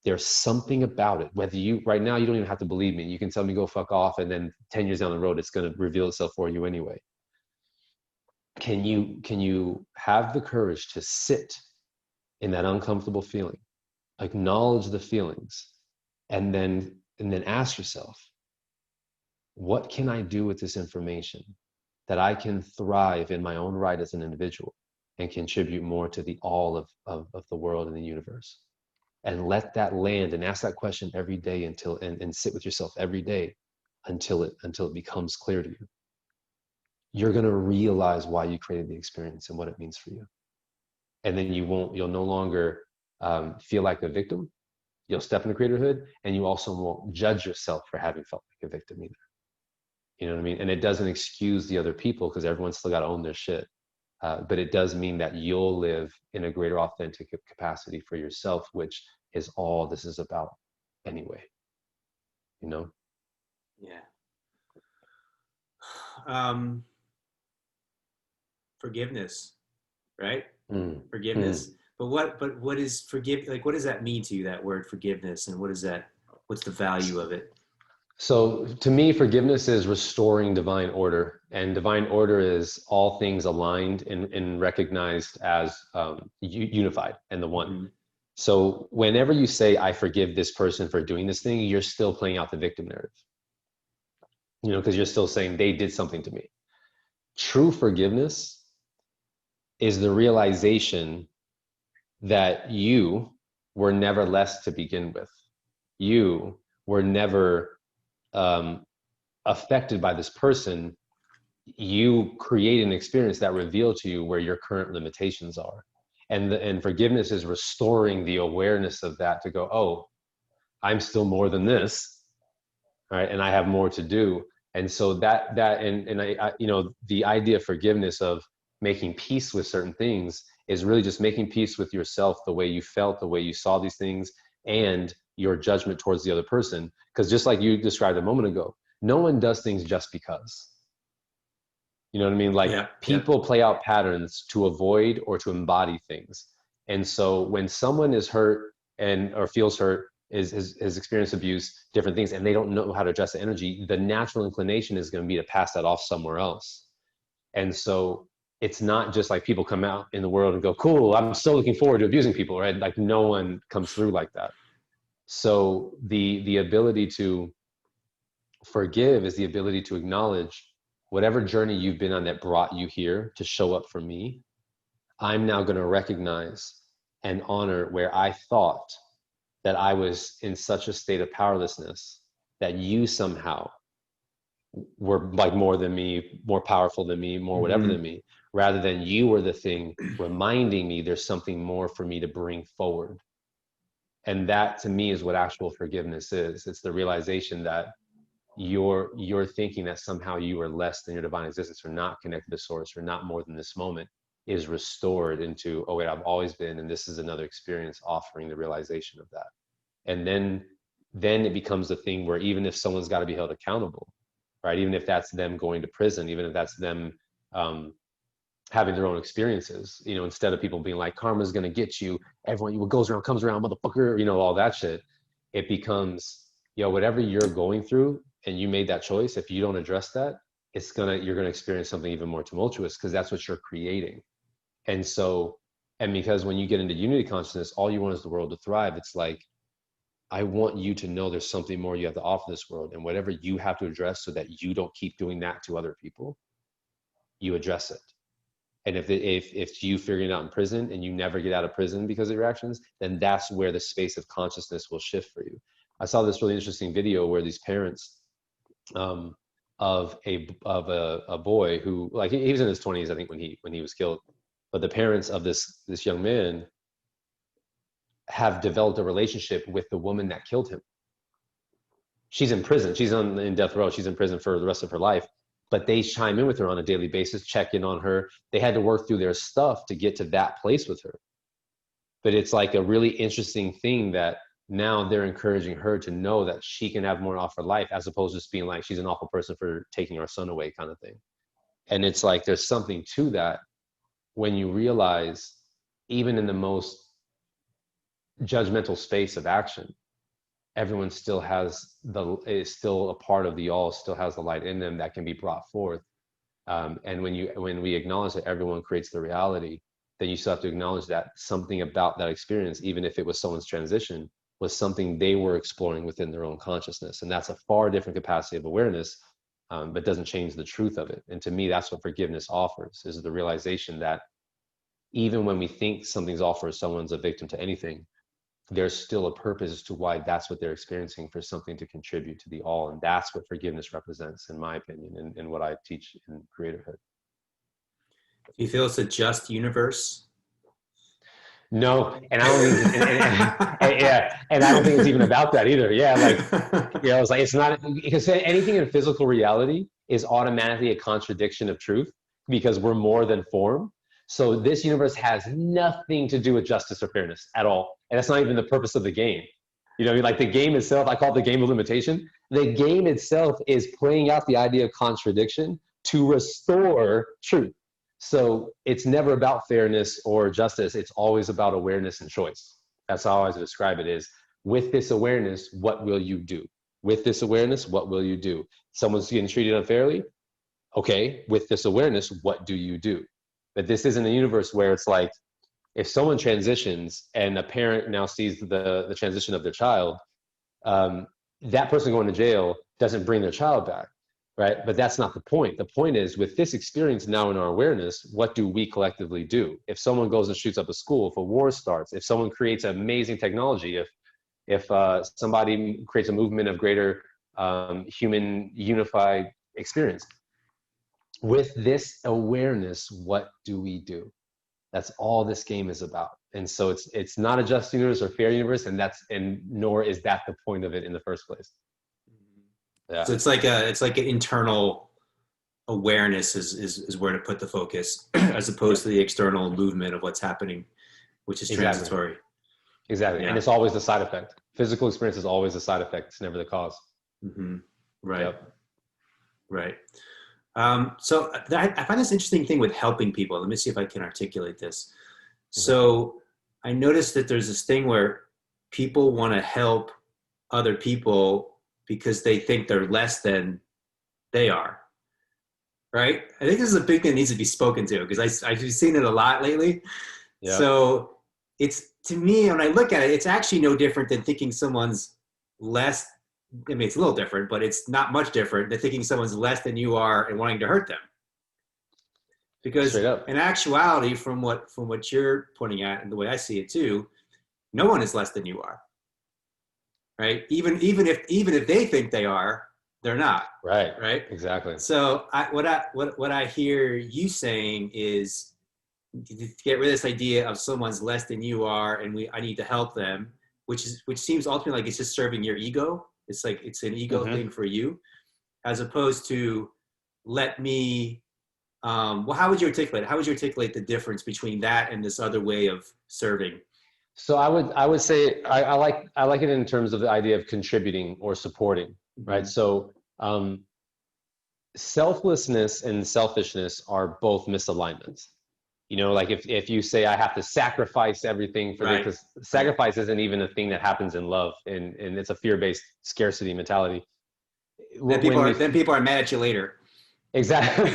there's something about it. Whether you, right now, you don't even have to believe me. You can tell me go fuck off, and then 10 years down the road, it's going to reveal itself for you anyway. Can you have the courage to sit in that uncomfortable feeling, acknowledge the feelings, and then ask yourself, what can I do with this information that I can thrive in my own right as an individual and contribute more to the all of the world and the universe? And let that land, and ask that question every day until, and sit with yourself every day until it becomes clear to you. You're going to realize why you created the experience and what it means for you. And then you'll no longer feel like a victim. You'll step into creatorhood, and you also won't judge yourself for having felt like a victim either. You know what I mean? And it doesn't excuse the other people, because everyone's still got to own their shit. But it does mean that you'll live in a greater authentic capacity for yourself, which is all this is about anyway. You know? Yeah. Forgiveness, right? Forgiveness. But what is forgive? Like, what does that mean to you, that word forgiveness? And what's the value of it? So to me, forgiveness is restoring divine order, and divine order is all things aligned and recognized as unified and the one. Mm-hmm. So whenever you say, I forgive this person for doing this thing, you're still playing out the victim narrative, you know, because you're still saying they did something to me. True forgiveness is the realization that you were never less to begin with. You were never affected by this person. You create an experience that revealed to you where your current limitations are. And forgiveness is restoring the awareness of that, to go, oh, I'm still more than this, right? And I have more to do. And so I you know, the idea of forgiveness, of making peace with certain things, is really just making peace with yourself, the way you felt, the way you saw these things, and your judgment towards the other person. Because just like you described a moment ago, no one does things just because. You know what I mean? Like, Yeah. people play out patterns to avoid or to embody things. And so when someone is hurt or feels hurt, is experienced abuse, different things, and they don't know how to address the energy, the natural inclination is going to be to pass that off somewhere else. And so it's not just like people come out in the world and go, cool, I'm still looking forward to abusing people, right? Like, no one comes through like that. So the ability to forgive is the ability to acknowledge whatever journey you've been on that brought you here to show up for me. I'm now going to recognize and honor where I thought that I was in such a state of powerlessness that you somehow were like more than me, more powerful than me, more whatever than me, rather than you were the thing reminding me there's something more for me to bring forward. And that, to me, is what actual forgiveness is. It's the realization that you're thinking that somehow you are less than your divine existence, or not connected to source, or not more than this moment, is restored into, oh wait, I've always been, and this is another experience offering the realization of that. And then it becomes a thing where even if someone's got to be held accountable, right? Even if that's them going to prison, even if that's them having their own experiences, you know, instead of people being like, karma's going to get you, everyone, what goes around comes around, motherfucker, you know, all that shit. It becomes, you know, whatever you're going through and you made that choice, if you don't address that, you're going to experience something even more tumultuous, because that's what you're creating. And so, and because when you get into unity consciousness, all you want is the world to thrive. It's like, I want you to know there's something more you have to offer this world, and whatever you have to address so that you don't keep doing that to other people, you address it. And if you figuring it out in prison and you never get out of prison because of your actions, then that's where the space of consciousness will shift for you. I saw this really interesting video where these parents of a boy who, like, he was in his 20s, I think, when he was killed. but the parents of this young man have developed a relationship with the woman that killed him. She's in prison. She's in death row. She's in prison for the rest of her life. But they chime in with her on a daily basis, check in on her. They had to work through their stuff to get to that place with her. But it's like a really interesting thing that now they're encouraging her to know that she can have more off her life, as opposed to just being like, she's an awful person for taking our son away kind of thing. And it's like, there's something to that when you realize, even in the most judgmental space of action, everyone still is still a part of the all, still has the light in them that can be brought forth. And when we acknowledge that everyone creates the reality, then you still have to acknowledge that something about that experience, even if it was someone's transition, was something they were exploring within their own consciousness. And that's a far different capacity of awareness, but doesn't change the truth of it. And to me, that's what forgiveness offers, is the realization that even when we think something's offered, someone's a victim to anything, there's still a purpose as to why that's what they're experiencing, for something to contribute to the all. And that's what forgiveness represents, in my opinion, and what I teach in creatorhood. Do you feel it's a just universe? No, and I don't think, and I don't think it's even about that either. Yeah, like, it's like, it's not, because anything in physical reality is automatically a contradiction of truth, because we're more than form. So this universe has nothing to do with justice or fairness at all. And that's not even the purpose of the game. You know what I mean? Like, the game itself, I call it the game of limitation. The game itself is playing out the idea of contradiction to restore truth. So it's never about fairness or justice. It's always about awareness and choice. That's how I always describe it, is, with this awareness, what will you do? With this awareness, what will you do? Someone's getting treated unfairly. Okay, with this awareness, what do you do? But this isn't a universe where it's like, if someone transitions and a parent now sees the transition of their child, that person going to jail doesn't bring their child back, right? But that's not the point. The point is, with this experience now in our awareness, what do we collectively do? If someone goes and shoots up a school, if a war starts, if someone creates amazing technology, if somebody creates a movement of greater human unified experience, with this awareness, what do we do? That's all this game is about. And so it's not a just universe or fair universe, and nor is that the point of it in the first place. Yeah. So it's like an internal awareness is where to put the focus, as opposed to the external movement of what's happening, which is transitory. Exactly. Yeah. And it's always the side effect. Physical experience is always the side effect. It's never the cause. Mm-hmm. Right. Yep. Right. So I find this interesting thing with helping people. Let me see if I can articulate this. Okay. So I noticed that there's this thing where people want to help other people because they think they're less than they are. Right? I think this is a big thing that needs to be spoken to, because I've seen it a lot lately. Yep. So it's, to me, when I look at it, it's actually no different than thinking someone's less. I mean, it's a little different, but it's not much different than thinking someone's less than you are and wanting to hurt them. Because in actuality, from what you're pointing at and the way I see it too, no one is less than you are. Right? Even if they think they are, they're not. Right. Right. Exactly. So what I hear you saying is, to get rid of this idea of someone's less than you are and I need to help them, which seems ultimately like it's just serving your ego. It's like it's an ego thing for you, as opposed to let me. Well, how would you articulate? How would you articulate the difference between that and this other way of serving? So I would say I like it in terms of the idea of contributing or supporting, right? So selflessness and selfishness are both misalignments. You know, like if you say I have to sacrifice everything for right. because sacrifice isn't even a thing that happens in love, and it's a fear-based scarcity mentality. Then people are mad at you later. Exactly.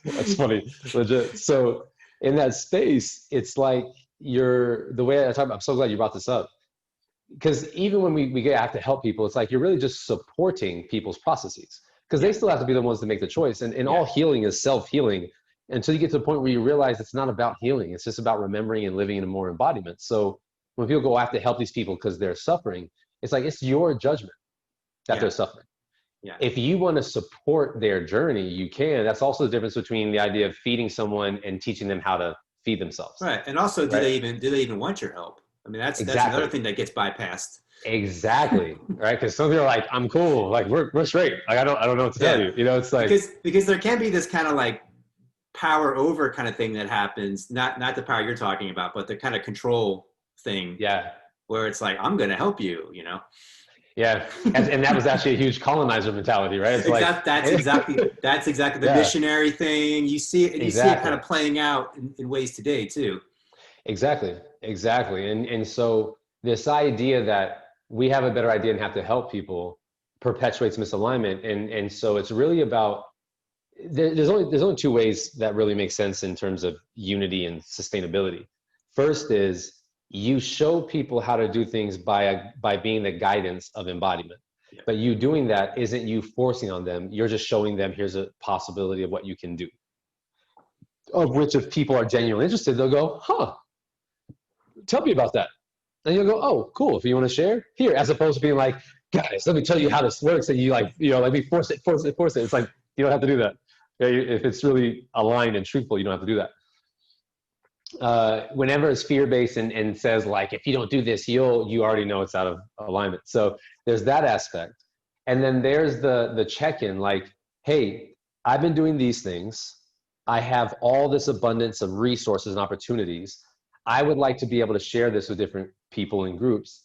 That's funny. Legit. So in that space, it's like the way I talk about, I'm so glad you brought this up. Because even when we have to help people, it's like you're really just supporting people's processes. Because they still have to be the ones to make the choice. And all healing is self-healing until you get to the point where you realize it's not about healing. It's just about remembering and living in more embodiment. So when people go, I have to help these people because they're suffering, it's like it's your judgment that they're suffering. Yeah. If you want to support their journey, you can. That's also the difference between the idea of feeding someone and teaching them how to feed themselves, Right. And also, right? do they even want your help? I mean, that's another Exactly. thing that gets bypassed. Exactly. Right. Because some people are like, I'm cool. Like we're straight. Like I don't know what to tell Yeah. you. You know, it's like, Because there can be this kind of like power over kind of thing that happens, not the power you're talking about, but the kind of control thing yeah, where it's like, I'm going to help you, you know? yeah. And that was actually a huge colonizer mentality, right? It's like, That's exactly the yeah, missionary thing. You see it, and you see it kind exactly. of playing out in ways today too. Exactly. Exactly. And so this idea that we have a better idea and have to help people perpetuates misalignment. And so it's really about there's only two ways that really make sense in terms of unity and sustainability. First is you show people how to do things by being the guidance of embodiment. Yeah. But you doing that isn't you forcing on them. You're just showing them here's a possibility of what you can do. Of which if people are genuinely interested, they'll go, huh, tell me about that. And you'll go, oh, cool. If you want to share, here, as opposed to being like, guys, let me tell you how this works. And you like, like we force it, force it, force it. It's like, you don't have to do that. Yeah, if it's really aligned and truthful, you don't have to do that. Whenever it's fear-based and says like, if you don't do this, you already know it's out of alignment. So there's that aspect. And then there's the check-in, like, hey, I've been doing these things. I have all this abundance of resources and opportunities. I would like to be able to share this with different people and groups.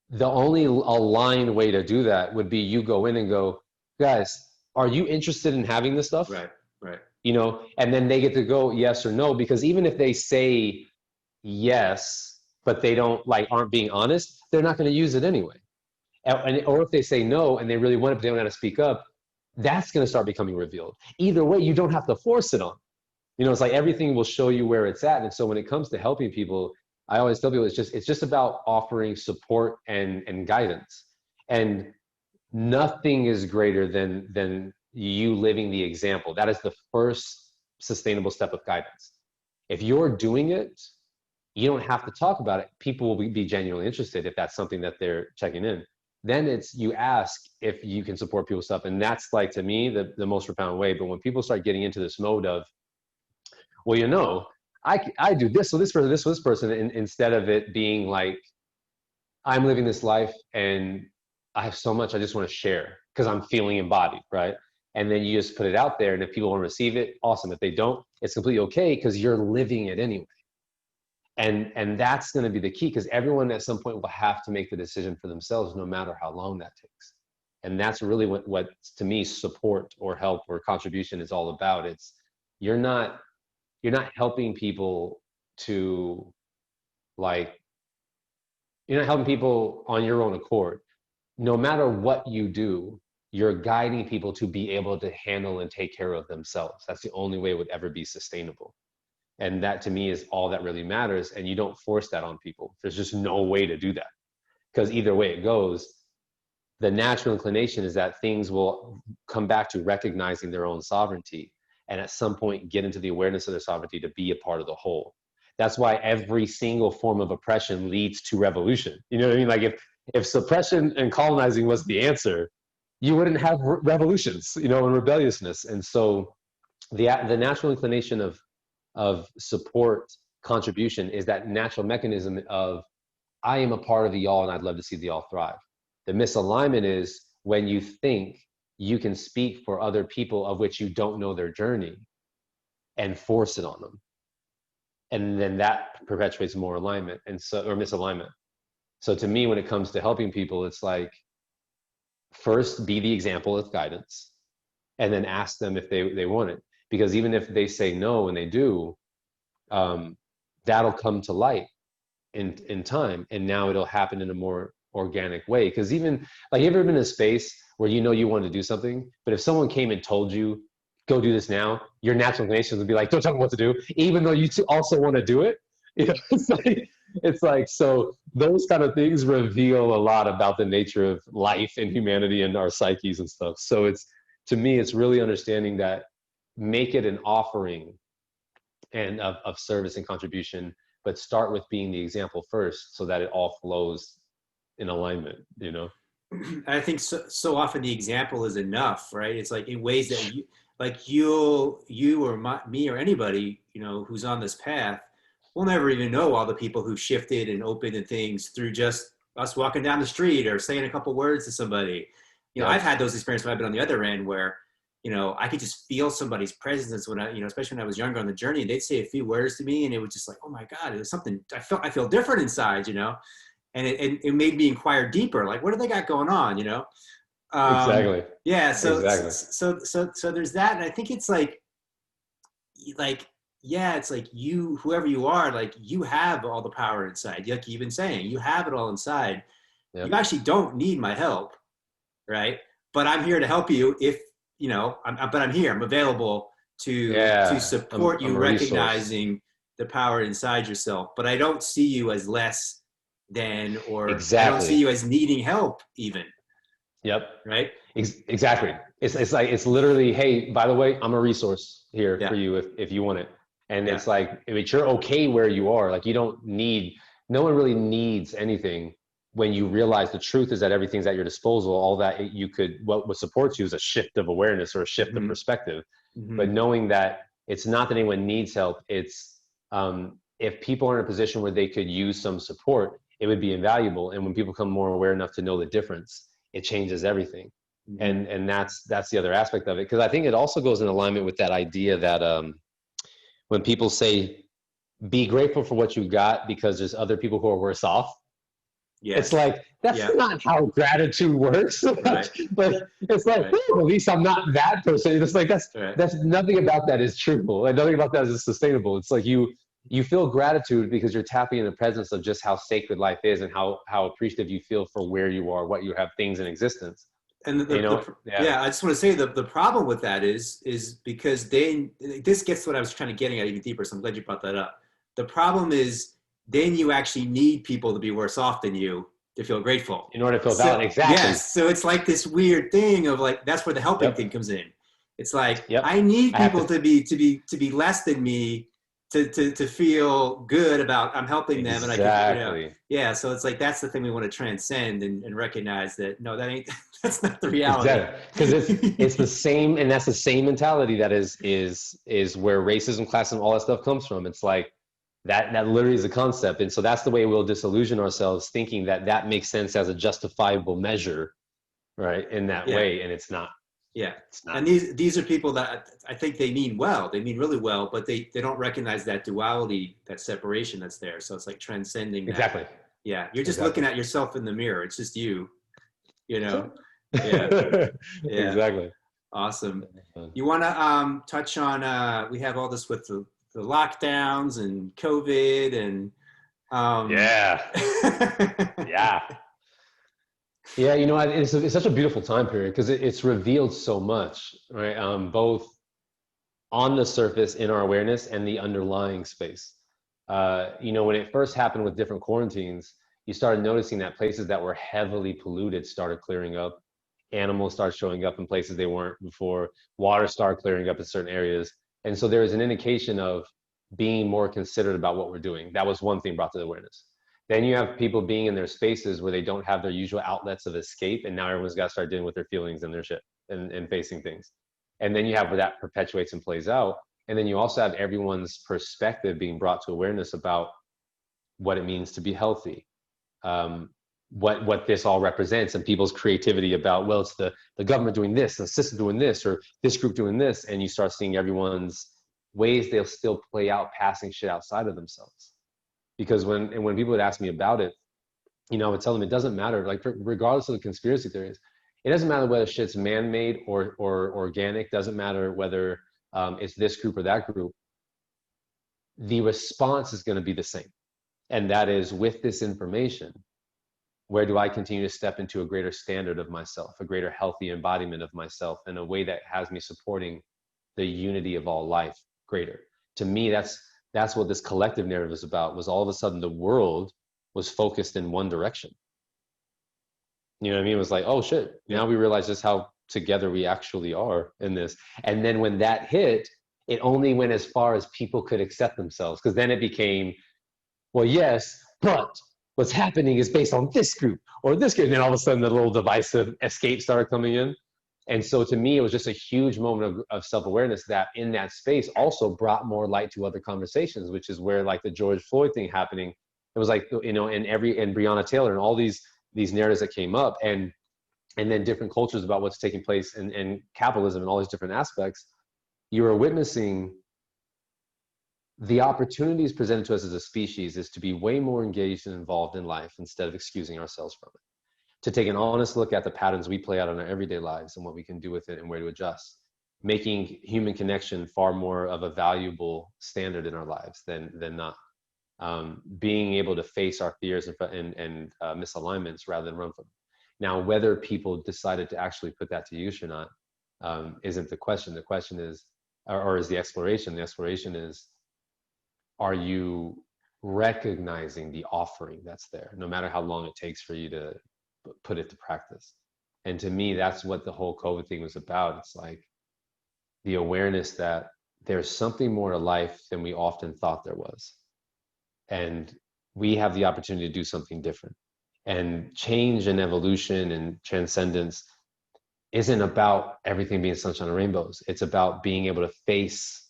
The only aligned way to do that would be you go in and go, guys, are you interested in having this stuff? Right. Right. And then they get to go yes or no, because even if they say yes, but they don't aren't being honest, they're not going to use it anyway. Or if they say no and they really want it, but they don't know how to speak up, that's going to start becoming revealed. Either way, you don't have to force it on. It's like everything will show you where it's at. And so when it comes to helping people, I always tell people it's just about offering support and guidance. And nothing is greater than you living the example. That is the first sustainable step of guidance. If you're doing it, you don't have to talk about it. People will be genuinely interested if that's something that they're checking in. Then it's you ask if you can support people's stuff. And that's like, to me, the most profound way. But when people start getting into this mode of, well, I do this, so this person, instead of it being like, I'm living this life and I have so much I just want to share because I'm feeling embodied, right? And then you just put it out there, and if people want to receive it, awesome. If they don't, it's completely okay because you're living it anyway. And that's going to be the key, because everyone at some point will have to make the decision for themselves, no matter how long that takes. And that's really what to me support or help or contribution is all about. It's you're not helping people to like you're not helping people on your own accord. No matter what you do, you're guiding people to be able to handle and take care of themselves. That's the only way it would ever be sustainable. And that to me is all that really matters. And you don't force that on people. There's just no way to do that. Because either way it goes, the natural inclination is that things will come back to recognizing their own sovereignty. And at some point get into the awareness of their sovereignty to be a part of the whole. That's why every single form of oppression leads to revolution. You know what I mean? Like if suppression and colonizing was the answer, you wouldn't have revolutions, and rebelliousness. And so the natural inclination of support contribution is that natural mechanism of, I am a part of the y'all and I'd love to see the y'all thrive. The misalignment is when you think you can speak for other people of which you don't know their journey and force it on them. And then that perpetuates more alignment or misalignment. So to me, when it comes to helping people, it's like, first be the example of guidance, and then ask them if they want it. Because even if they say no and they do, that'll come to light in time, and now it'll happen in a more organic way. Because even like, you ever been in a space where you want to do something, but if someone came and told you, go do this now, your natural inclination would be like, don't tell me what to do, even though you also want to do it. It's like so those kind of things reveal a lot about the nature of life and humanity and our psyches and stuff. So it's, to me, it's really understanding that, make it an offering and of service and contribution, but start with being the example first so that it all flows in alignment. I think so often the example is enough, right? It's like in ways that you or me or anybody, who's on this path, we'll never even know all the people who shifted and opened and things through just us walking down the street or saying a couple words to somebody. I've Yep. had those experiences when I've been on the other end where, I could just feel somebody's presence when I, especially when I was younger on the journey, and they'd say a few words to me and it was just like, oh my God, it was something I feel different inside. And it made me inquire deeper, like, what do they got going on, Exactly. yeah, Exactly. so there's that. And I think it's like yeah, it's like, whoever you are, like, you have all the power inside, like you've been saying, you have it all inside. You Yep. actually don't need my help, right? But I'm here to help you if, but I'm here, I'm available to Yeah. support I'm you a resource. recognizing the power inside yourself. But I don't see you as less than, or I don't see Exactly. you as needing help even, Yep. right? Exactly. It's like, it's literally, hey, by the way, I'm a resource here for Yeah, you if you want it. And yeah. it's like, if you're okay where you are, like, you don't need, no one really needs anything when you realize the truth is that everything's at your disposal. All that you could, what supports you is a shift of awareness or a shift of Hmm. perspective. But Hmm. knowing that it's not that anyone needs help, it's, if people are in a position where they could use some support, it would be invaluable. And when people become more aware enough to know the difference, it changes everything. Hmm. And that's the other aspect of it, because I think it also goes in alignment with that idea that, when people say be grateful for what you got because there's other people who are worse off, it's Yes. like, that's Yeah. not how gratitude works. Right. But it's like, Right. at least I'm not that person. It's like, Right. that's nothing about that is truthful, and nothing about that is sustainable. It's like, you feel gratitude because you're tapping in the presence of just how sacred life is, and how appreciative you feel for where you are, what you have, things in existence. And Yeah. yeah, I just want to say the problem with that is because this gets to what I was trying to getting at even deeper. So I'm glad you brought that up. The problem is then you actually need people to be worse off than you to feel grateful. In order to feel So valid. Exactly. yes, so it's like this weird thing of like, that's where the helping thing Yep. comes in. It's like, Yep. I need I have people to. to be less than me to feel good about I'm helping them, and I can, Exactly. yeah. So it's like, that's the thing we want to transcend and recognize that no, that ain't that's not the reality. Exactly. Because it's the same, and that's the same mentality that is where racism, classism, all that stuff comes from. It's like, that literally is a concept, and so that's the way we'll disillusion ourselves, thinking that that makes sense as a justifiable measure, right? In that Yeah, way, and it's not. yeah. It's not. And these are people that I think they mean well. They mean really well, but they don't recognize that duality, that separation that's there. So it's like transcending that. Exactly. Yeah, you're just looking Exactly. at yourself in the mirror. It's just you. You That's know. Yeah, it. yeah. Exactly. Awesome. You want to touch on? We have all this with the lockdowns and COVID and um, Yeah. Yeah. Yeah, it's such a beautiful time period because it's revealed so much, right? Both on the surface in our awareness and the underlying space. When it first happened with different quarantines, you started noticing that places that were heavily polluted started clearing up. Animals started showing up in places they weren't before. Water started clearing up in certain areas. And so there was an indication of being more considerate about what we're doing. That was one thing brought to the awareness. Then you have people being in their spaces where they don't have their usual outlets of escape, and now everyone's got to start dealing with their feelings and their shit, and facing things. And then you have where that perpetuates and plays out. And then you also have everyone's perspective being brought to awareness about what it means to be healthy, um, what this all represents, and people's creativity about, well, it's the government doing this, and the system doing this, or this group doing this, and you start seeing everyone's ways they'll still play out, passing shit outside of themselves. Because when people would ask me about it, I would tell them it doesn't matter. Like, regardless of the conspiracy theories, it doesn't matter whether shit's man-made or organic. Doesn't matter whether it's this group or that group. The response is going to be the same, and that is, with this information, where do I continue to step into a greater standard of myself, a greater healthy embodiment of myself, in a way that has me supporting the unity of all life greater. To me, that's what this collective narrative is about. Was all of a sudden the world was focused in one direction. You know what I mean? It was like, oh shit, yeah. now we realize just how together we actually are in this. And then when that hit, it only went as far as people could accept themselves. Because then it became, well, yes, but what's happening is based on this group or this group. And then all of a sudden the little divisive escape started coming in. And so to me, it was just a huge moment of self-awareness that in that space also brought more light to other conversations, which is where like the George Floyd thing happening, it was like, you know, and Breonna Taylor and all these narratives that came up, and then different cultures about what's taking place in capitalism and all these different aspects, you are witnessing the opportunities presented to us as a species is to be way more engaged and involved in life instead of excusing ourselves from it. To take an honest look at the patterns we play out in our everyday lives and what we can do with it and where to adjust, making human connection far more of a valuable standard in our lives than not. Being able to face our fears and misalignments rather than run from them. Now, whether people decided to actually put that to use or not isn't the question. The question is, or is the exploration. The exploration is, are you recognizing the offering that's there, no matter how long it takes for you to put it to practice? And to me, that's what the whole COVID thing was about. It's like the awareness that there's something more to life than we often thought there was. And we have the opportunity to do something different. And change and evolution and transcendence isn't about everything being sunshine and rainbows. It's about being able to face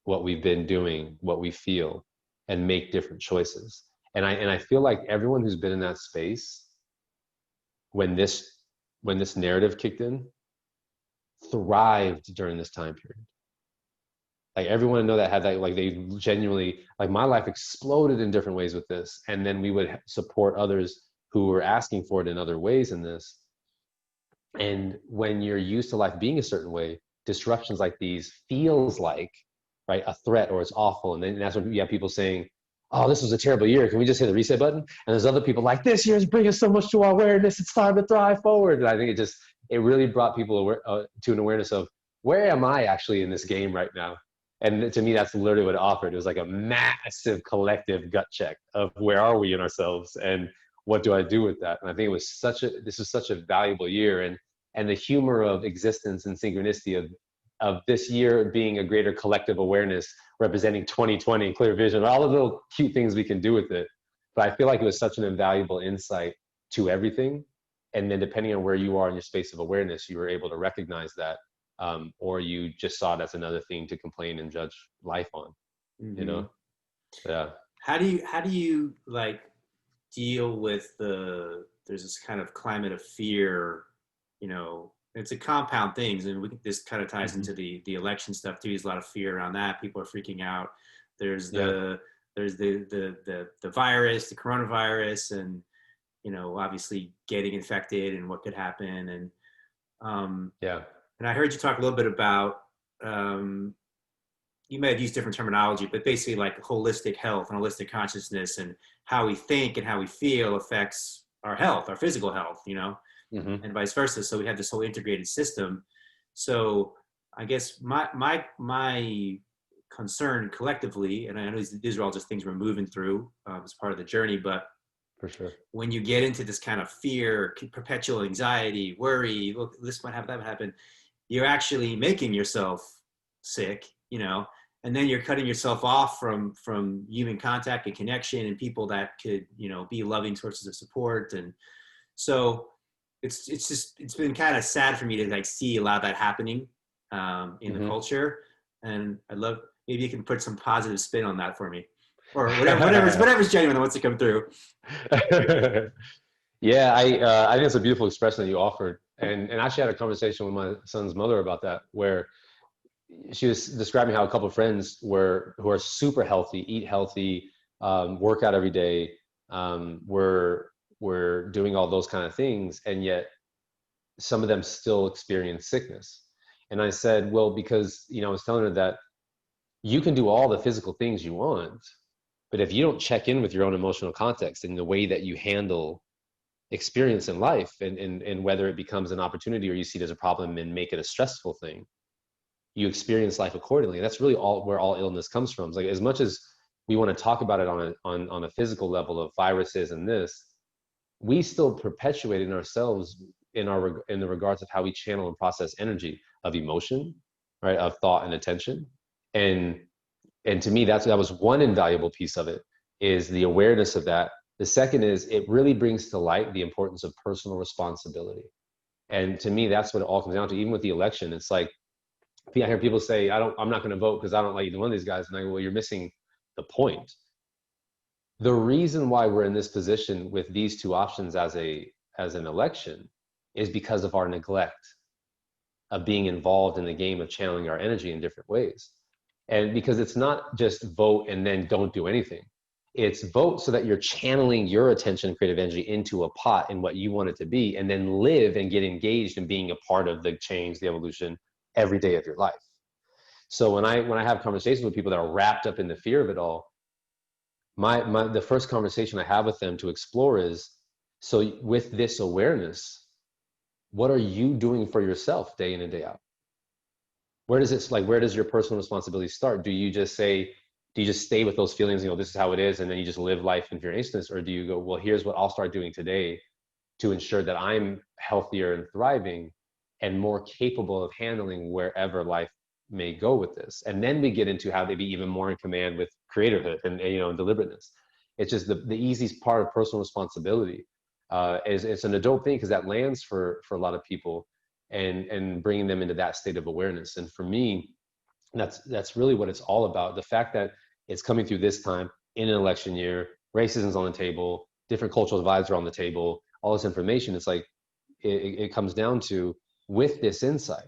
what we've been doing, what we feel, and make different choices. And I feel like everyone who's been in that space, when this narrative kicked in, thrived during this time period. Like everyone I know that had that, like they genuinely, like my life exploded in different ways with this. And then we would support others who were asking for it in other ways in this. And when you're used to life being a certain way, disruptions like these feels like, right, a threat or it's awful. And then that's when you have people saying, oh, this was a terrible year. Can we just hit the reset button? And there's other people like, this year's bringing so much to our awareness. It's time to thrive forward. And I think it really brought people to an awareness of, where am I actually in this game right now? And to me, that's literally what it offered. It was like a massive collective gut check of where are we in ourselves and what do I do with that? And I think it was this was such a valuable year, and the humor of existence and synchronicity of this year being a greater collective awareness representing 2020, clear vision, all the little cute things we can do with it. But I feel like it was such an invaluable insight to everything. And then depending on where you are in your space of awareness, you were able to recognize that, or you just saw it as another thing to complain and judge life on, you know? Yeah. How do you like deal with there's this kind of climate of fear, you know, it's a compound things, and this kind of ties into the election stuff too. There's a lot of fear around that. People are freaking out. There's the virus, the coronavirus, and, you know, obviously getting infected and what could happen. And and I heard you talk a little bit about, you may have used different terminology, but basically like holistic health and holistic consciousness, and how we think and how we feel affects our health, our physical health, you know, and vice versa. So we have this whole integrated system. So I guess my concern collectively, and I know these are all just things we're moving through as part of the journey, but For sure. when you get into this kind of fear, perpetual anxiety, worry, look, this might happen, that might happen, you're actually making yourself sick, you know, and then you're cutting yourself off from human contact and connection and people that could, you know, be loving sources of support. And so it's been kind of sad for me to like see a lot of that happening in the culture. And I'd love, maybe you can put some positive spin on that for me, or whatever's genuine that wants to come through. Yeah, I think it's a beautiful expression that you offered, and actually had a conversation with my son's mother about that, where she was describing how a couple of friends who are super healthy, eat healthy, work out every day, were doing all those kind of things, and yet some of them still experience sickness. And I said, well, because, you know, I was telling her that you can do all the physical things you want, but if you don't check in with your own emotional context and the way that you handle experience in life, and whether it becomes an opportunity or you see it as a problem and make it a stressful thing, you experience life accordingly. And that's really where all illness comes from. It's like, as much as we want to talk about it on a physical level of viruses and this, we still perpetuate in ourselves in the regards of how we channel and process energy of emotion, right, of thought and attention. And to me, that was one invaluable piece of it, is the awareness of that, The second is it really brings to light the importance of personal responsibility. And to me, that's what it all comes down to. Even with the election, it's like, I hear people say, I'm not going to vote because I don't like either one of these guys. And I go, well, you're missing the point. The reason why we're in this position with these two options as an election is because of our neglect of being involved in the game of channeling our energy in different ways. And because it's not just vote and then don't do anything. It's vote so that you're channeling your attention, creative energy into a pot in what you want it to be, and then live and get engaged in being a part of the change, the evolution every day of your life. So when I have conversations with people that are wrapped up in the fear of it all, the first conversation I have with them to explore is, so with this awareness, what are you doing for yourself day in and day out? Where does your personal responsibility start? Do you just stay with those feelings, this is how it is, and then you just live life in fear and anxiousness? Or do you go, well, here's what I'll start doing today to ensure that I'm healthier and thriving and more capable of handling wherever life may go with this? And then we get into how they be even more in command with creatorhood and deliberateness. It's just the easiest part of personal responsibility. It's an adult thing because that lands for a lot of people, and bringing them into that state of awareness. And for me, that's really what it's all about. The fact that it's coming through this time in an election year, racism's on the table, different cultural divides are on the table, all this information, it's like it comes down to, with this insight,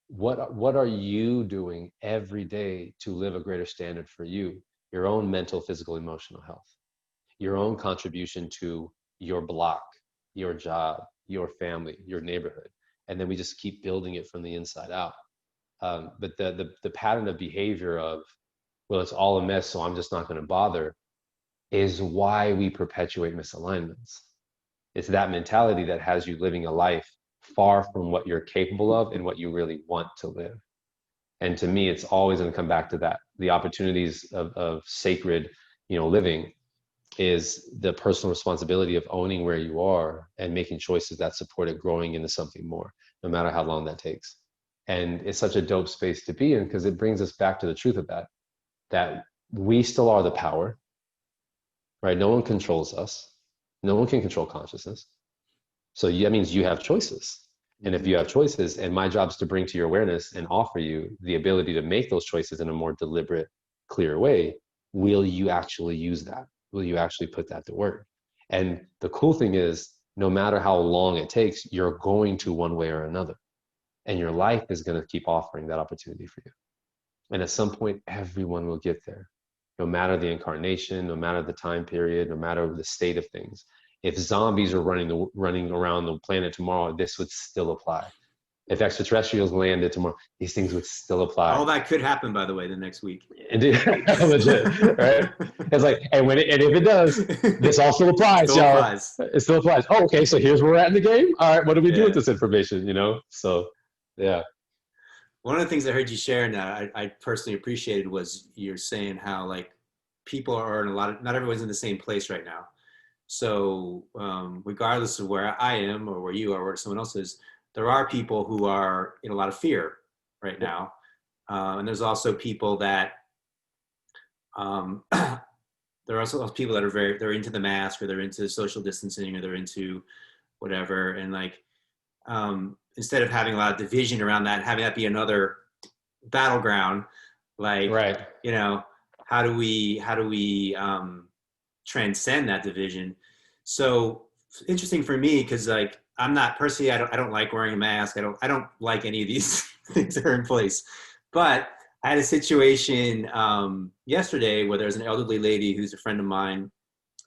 what are you doing every day to live a greater standard for you, your own mental, physical, emotional health, your own contribution to your block, your job, your family, your neighborhood. And then we just keep building it from the inside out. But the pattern of behavior of, well, it's all a mess, so I'm just not going to bother, is why we perpetuate misalignments. It's that mentality that has you living a life far from what you're capable of and what you really want to live. And to me, it's always going to come back to that. The opportunities of sacred, living is the personal responsibility of owning where you are and making choices that support it growing into something more, no matter how long that takes. And it's such a dope space to be in because it brings us back to the truth of that we still are the power, right? No one controls us. No one can control consciousness. So that means you have choices. And if you have choices, and my job is to bring to your awareness and offer you the ability to make those choices in a more deliberate, clear way, will you actually use that? Will you actually put that to work? And the cool thing is, no matter how long it takes, you're going to one way or another. And your life is going to keep offering that opportunity for you. And at some point, everyone will get there, no matter the incarnation, no matter the time period, no matter the state of things. If zombies are running around the planet tomorrow, this would still apply. If extraterrestrials landed tomorrow, these things would still apply. All that could happen, by the way, the next week. Indeed. Legit, right? It's like, and if it does, this also applies, Still y'all. applies. It still applies. Oh, okay, so here's where we're at in the game. All right, what do we do with this information, So, yeah. One of the things I heard you share and I personally appreciated was you're saying how people are in not everyone's in the same place right now. So regardless of where I am or where you are or where someone else is, there are people who are in a lot of fear right now. And there's also people that, there are also people that are they're into the mask, or they're into social distancing, or they're into whatever. And instead of having a lot of division around that, having that be another battleground, Right. how do we transcend that division? So interesting for me, because I'm not personally, I don't like wearing a mask. I don't like any of these things that are in place. But I had a situation yesterday where there's an elderly lady who's a friend of mine,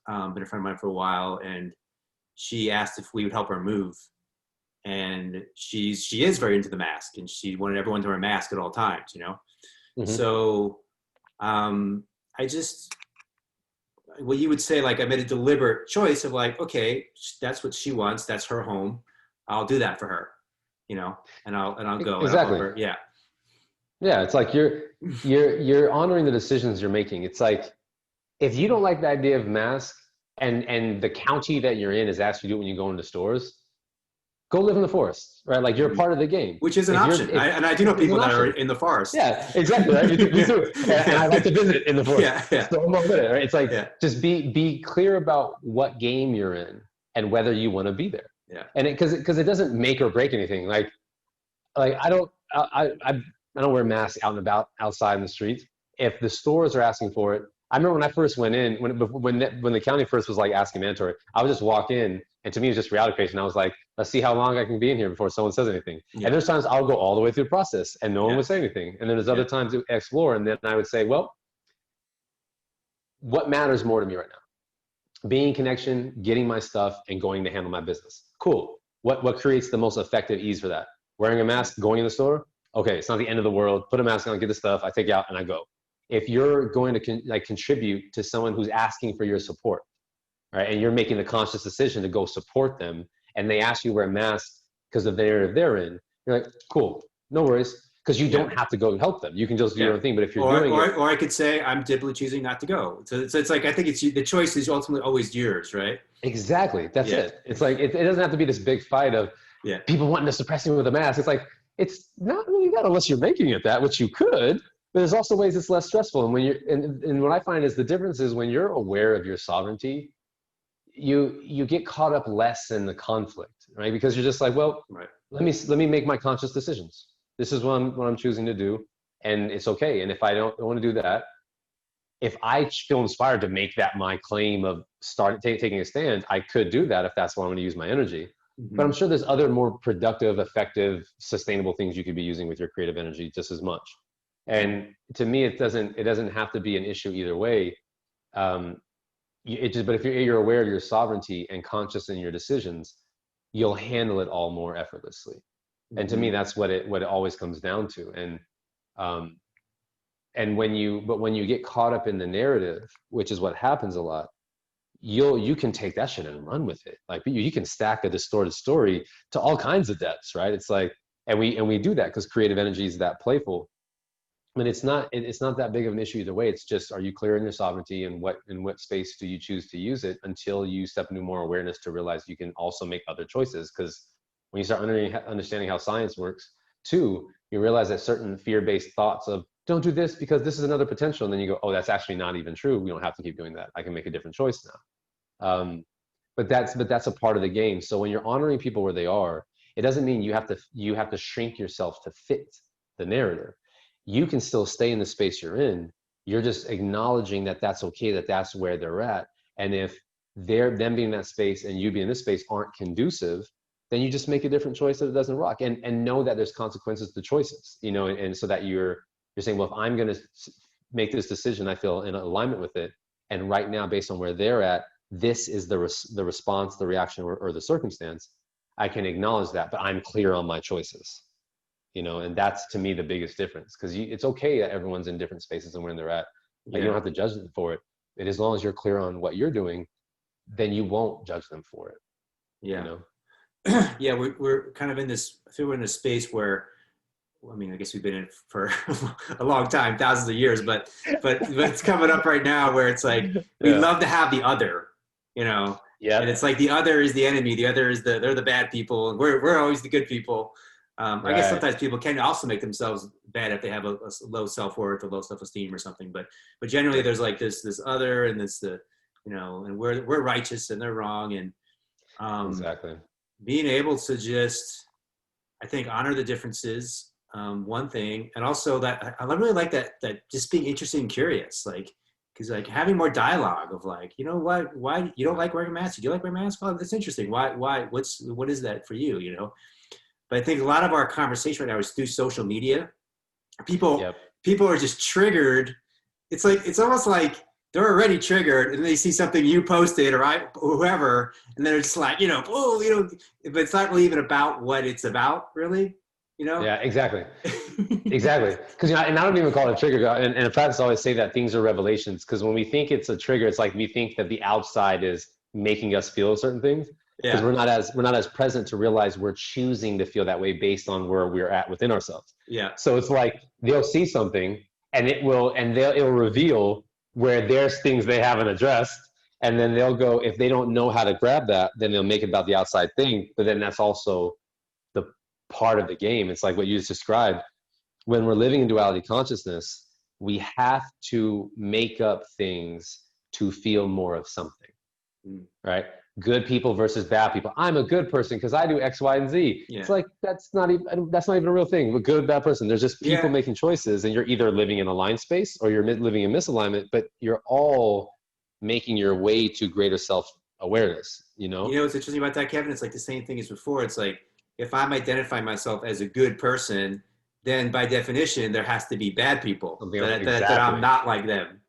been a friend of mine for a while, and she asked if we would help her move. And she is very into the mask, and she wanted everyone to wear a mask at all times, Mm-hmm. So I just, what you would say, I made a deliberate choice of okay, that's what she wants. That's her home. I'll do that for her, and I'll go. Exactly. And I'll yeah. Yeah. It's like you're honoring the decisions you're making. It's like, if you don't like the idea of mask and the county that you're in is asking you to do it when you go into stores, go live in the forest, right? Like you're a part of the game. Which is an option. And I do know people that are in the forest. Yeah, exactly. Right? Me too. And I like to visit in the forest. Yeah. So I'm all with it, right? It's like, just be clear about what game you're in and whether you want to be there. Yeah. And because it doesn't make or break anything. Like I don't wear masks out and about outside in the streets. If the stores are asking for it, I remember when I first went in, when the county first was like asking mandatory, I would just walk in, and to me it was just reality creation. I was like, let's see how long I can be in here before someone says anything. Yeah. And there's times I'll go all the way through the process and no one would say anything. And then there's other times to explore, and then I would say, well, what matters more to me right now? Being in connection, getting my stuff, and going to handle my business. Cool. What creates the most effective ease for that? Wearing a mask, going in the store? Okay, it's not the end of the world. Put a mask on, get the stuff, I take it out, and I go. If you're going to contribute to someone who's asking for your support, right, and you're making the conscious decision to go support them, and they ask you to wear a mask because of the narrative they're in, you're like, cool, no worries, because you don't have to go help them. You can just do your own thing. But if you're or I could say, I'm deliberately choosing not to go. So it's like, I think the choice is ultimately always yours, right? Exactly. That's it. It's like, it doesn't have to be this big fight of people wanting to suppress you with a mask. It's like, it's not really that unless you're making it that, which you could. But there's also ways it's less stressful. And when you're, and what I find is the difference is when you're aware of your sovereignty, you get caught up less in the conflict, right? Because you're just like, well, let me make my conscious decisions. This is what I'm choosing to do, and it's okay. And if I don't want to do that, if I feel inspired to make that my claim of taking a stand, I could do that if that's what I'm going to use my energy. Mm-hmm. But I'm sure there's other more productive, effective, sustainable things you could be using with your creative energy just as much. And to me, it doesn't have to be an issue either way. But if you're aware of your sovereignty and conscious in your decisions, you'll handle it all more effortlessly. Mm-hmm. And to me, that's what it always comes down to. And when you get caught up in the narrative, which is what happens a lot, you can take that shit and run with it. Like you can stack a distorted story to all kinds of depths, right? It's like, and we do that because creative energy is that playful. But it's not that big of an issue either way. It's just, are you clear in your sovereignty, and in what space do you choose to use it until you step into more awareness to realize you can also make other choices? Because when you start understanding how science works, too, you realize that certain fear-based thoughts of don't do this because this is another potential, and then you go, oh, that's actually not even true. We don't have to keep doing that. I can make a different choice now. But that's a part of the game. So when you're honoring people where they are, it doesn't mean you have to shrink yourself to fit the narrative. You can still stay in the space you're in. You're just acknowledging that that's okay, that that's where they're at. And if them being in that space and you being in this space aren't conducive, then you just make a different choice that it doesn't rock, and know that there's consequences to choices, and so that you're saying, well, if I'm going to make this decision, I feel in alignment with it. And right now, based on where they're at, this is the response, the reaction, or the circumstance. I can acknowledge that, but I'm clear on my choices. And that's to me the biggest difference, because it's okay that everyone's in different spaces and where they're at. Like, you don't have to judge them for it. But as long as you're clear on what you're doing, then you won't judge them for it. Yeah. Yeah, we're kind of in this. I feel we're in a space where, I mean, I guess we've been in it for a long time, thousands of years, but it's coming up right now where it's like we love to have the other, and it's like the other is the enemy. The other is they're the bad people, and we're always the good people. I guess sometimes people can also make themselves bad if they have a low self-worth or low self-esteem or something. But generally, there's like this other, and this and we're righteous and they're wrong, and exactly. Being able to just, I think, honor the differences. One thing, and also that I really like that just being interested and curious, like, because like having more dialogue of like, why you don't like wearing a mask? Do you like wearing a mask? Oh, that's interesting. Why? What is that for you? But I think a lot of our conversation right now is through social media. People are just triggered. It's almost like they're already triggered, and they see something you posted or whoever, and they're just like, but it's not really even about what it's about, really. Yeah, exactly. Exactly. Because and I don't even call it a trigger. And in practice, I always say that things are revelations. Because when we think it's a trigger, it's like we think that the outside is making us feel certain things. Because we're not as present to realize we're choosing to feel that way based on where we're at within ourselves. Yeah. So it's like they'll see something, and it'll reveal where there's things they haven't addressed, and then they'll go, if they don't know how to grab that, then they'll make it about the outside thing. But then that's also part of the game. It's like what you just described. When we're living in duality consciousness, we have to make up things to feel more of something, right? Good people versus bad people. I'm a good person because I do X, Y, and Z. Yeah. It's like that's not even a real thing. A good, bad person. There's just people making choices, and you're either living in aligned space or you're living in misalignment. But you're all making your way to greater self-awareness. You know what's interesting about that, Kevin? It's like the same thing as before. It's like if I'm identifying myself as a good person, then by definition there has to be bad people that I'm not like them.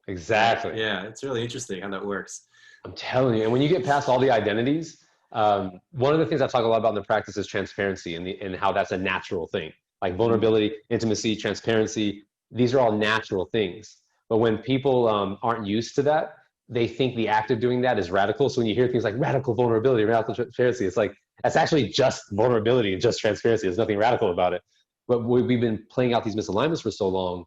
Exactly. Yeah, it's really interesting how that works. I'm telling you. And when you get past all the identities, one of the things I talk a lot about in the practice is transparency and how that's a natural thing. Like vulnerability, intimacy, transparency, these are all natural things. But when people aren't used to that, they think the act of doing that is radical. So when you hear things like radical vulnerability, radical transparency, it's like, that's actually just vulnerability and just transparency. There's nothing radical about it. But we've been playing out these misalignments for so long.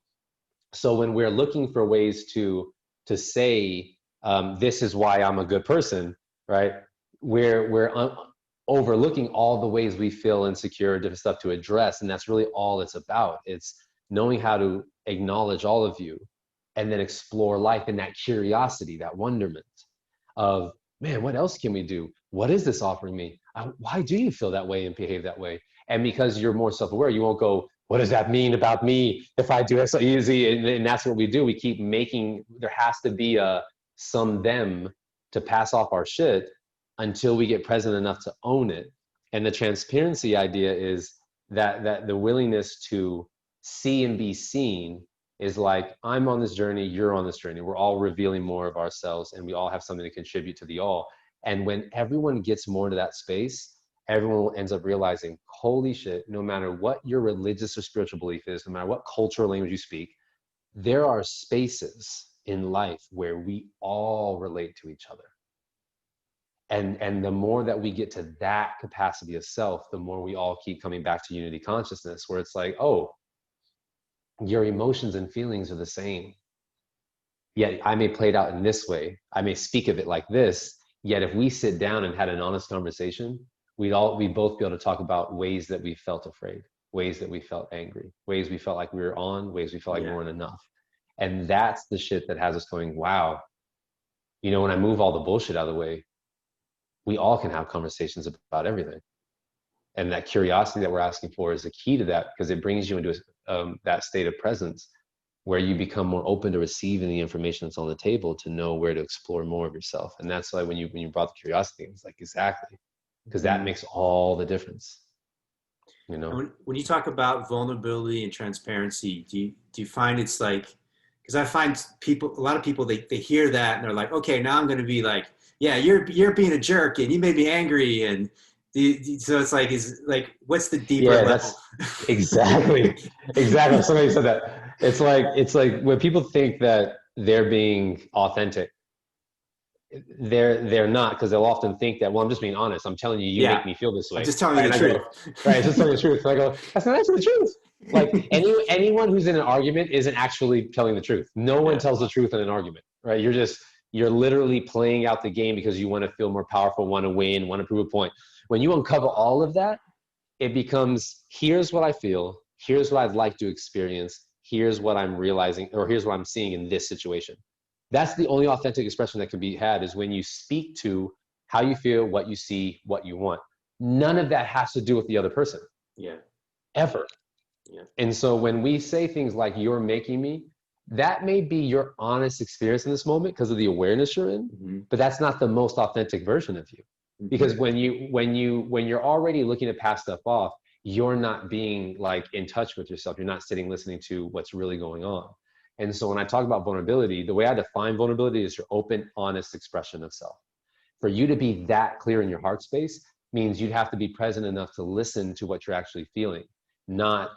So when we're looking for ways to say, this is why I'm a good person, right? We're overlooking all the ways we feel insecure, different stuff to address. And that's really all it's about. It's knowing how to acknowledge all of you and then explore life in that curiosity, that wonderment of, man, what else can we do? What is this offering me? Why do you feel that way and behave that way? And because you're more self-aware, you won't go, what does that mean about me if I do it so easy? And that's what we do. We keep making, there has to be some them to pass off our shit until we get present enough to own it. And the transparency idea is that the willingness to see and be seen is like, I'm on this journey, you're on this journey. We're all revealing more of ourselves and we all have something to contribute to the all. And when everyone gets more into that space, everyone ends up realizing, holy shit, no matter what your religious or spiritual belief is, no matter what cultural language you speak, there are spaces in life where we all relate to each other. And the more that we get to that capacity of self, the more we all keep coming back to unity consciousness, where it's like, oh, your emotions and feelings are the same. Yet I may play it out in this way. I may speak of it like this. Yet if we sit down and had an honest conversation, we'd both be able to talk about ways that we felt afraid, ways that we felt angry, ways we felt like we were on, ways we felt like we weren't enough. And that's the shit that has us going, wow, you know, when I move all the bullshit out of the way, we all can have conversations about everything. And that curiosity that we're asking for is the key to that, because it brings you into that state of presence where you become more open to receiving the information that's on the table to know where to explore more of yourself. And that's why when you brought the curiosity, it's like, exactly, because that makes all the difference. You know, when you talk about vulnerability and transparency, do you find it's like, because I find a lot of people, they hear that and they're like, okay, now I'm going to be like, yeah, you're being a jerk and you made me angry. And so it's like, what's the deeper level? That's exactly. Somebody said that. It's like when people think that they're being authentic, they're not, because they'll often think that, well, I'm just being honest. I'm telling you, you make me feel this way. I'm just telling you the truth. Right, just telling you the truth. And I go, that's not actually the truth. Like anyone who's in an argument isn't actually telling the truth. No one tells the truth in an argument, right? You're literally playing out the game because you want to feel more powerful, want to win, want to prove a point. When you uncover all of that, it becomes, here's what I feel, here's what I'd like to experience, here's what I'm realizing, or here's what I'm seeing in this situation. That's the only authentic expression that can be had, is when you speak to how you feel, what you see, what you want. None of that has to do with the other person. Yeah. Ever. Yeah. And so when we say things like, you're making me, that may be your honest experience in this moment because of the awareness you're in, but that's not the most authentic version of you. Because when you're already looking to pass stuff off, you're not being like in touch with yourself. You're not sitting listening to what's really going on. And so when I talk about vulnerability, the way I define vulnerability is your open, honest expression of self. For you to be that clear in your heart space means you'd have to be present enough to listen to what you're actually feeling, not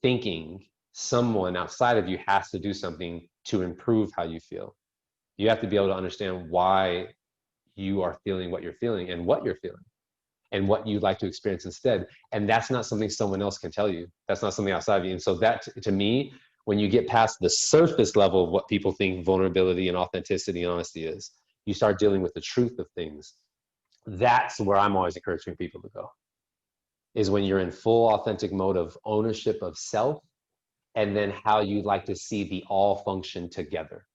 thinking someone outside of you has to do something to improve how you feel. You have to be able to understand why you are feeling what you're feeling and what you're feeling and what you'd like to experience instead. And that's not something someone else can tell you. That's not something outside of you. And so that, to me, when you get past the surface level of what people think vulnerability and authenticity and honesty is, you start dealing with the truth of things. That's where I'm always encouraging people to go. is when you're in full authentic mode of ownership of self, and then how you'd like to see the all function together.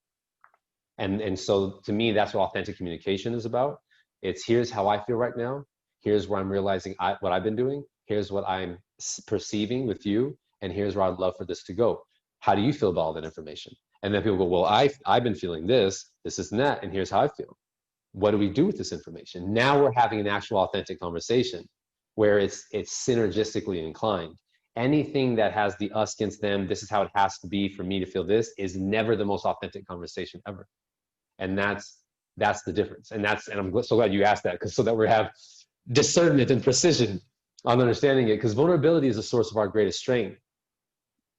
And so to me, that's what authentic communication is about. It's here's how I feel right now. Here's where I'm realizing what I've been doing. Here's what I'm perceiving with you. And here's where I'd love for this to go. How do you feel about all that information? And then people go, well, I've been feeling this, and that, and here's how I feel. What do we do with this information? Now we're having an actual authentic conversation where it's synergistically inclined. Anything that has the us against them, this is how it has to be for me to feel this, is never the most authentic conversation ever. And that's the difference. And I'm so glad you asked that, because so that we have discernment and precision on understanding it, because vulnerability is a source of our greatest strength.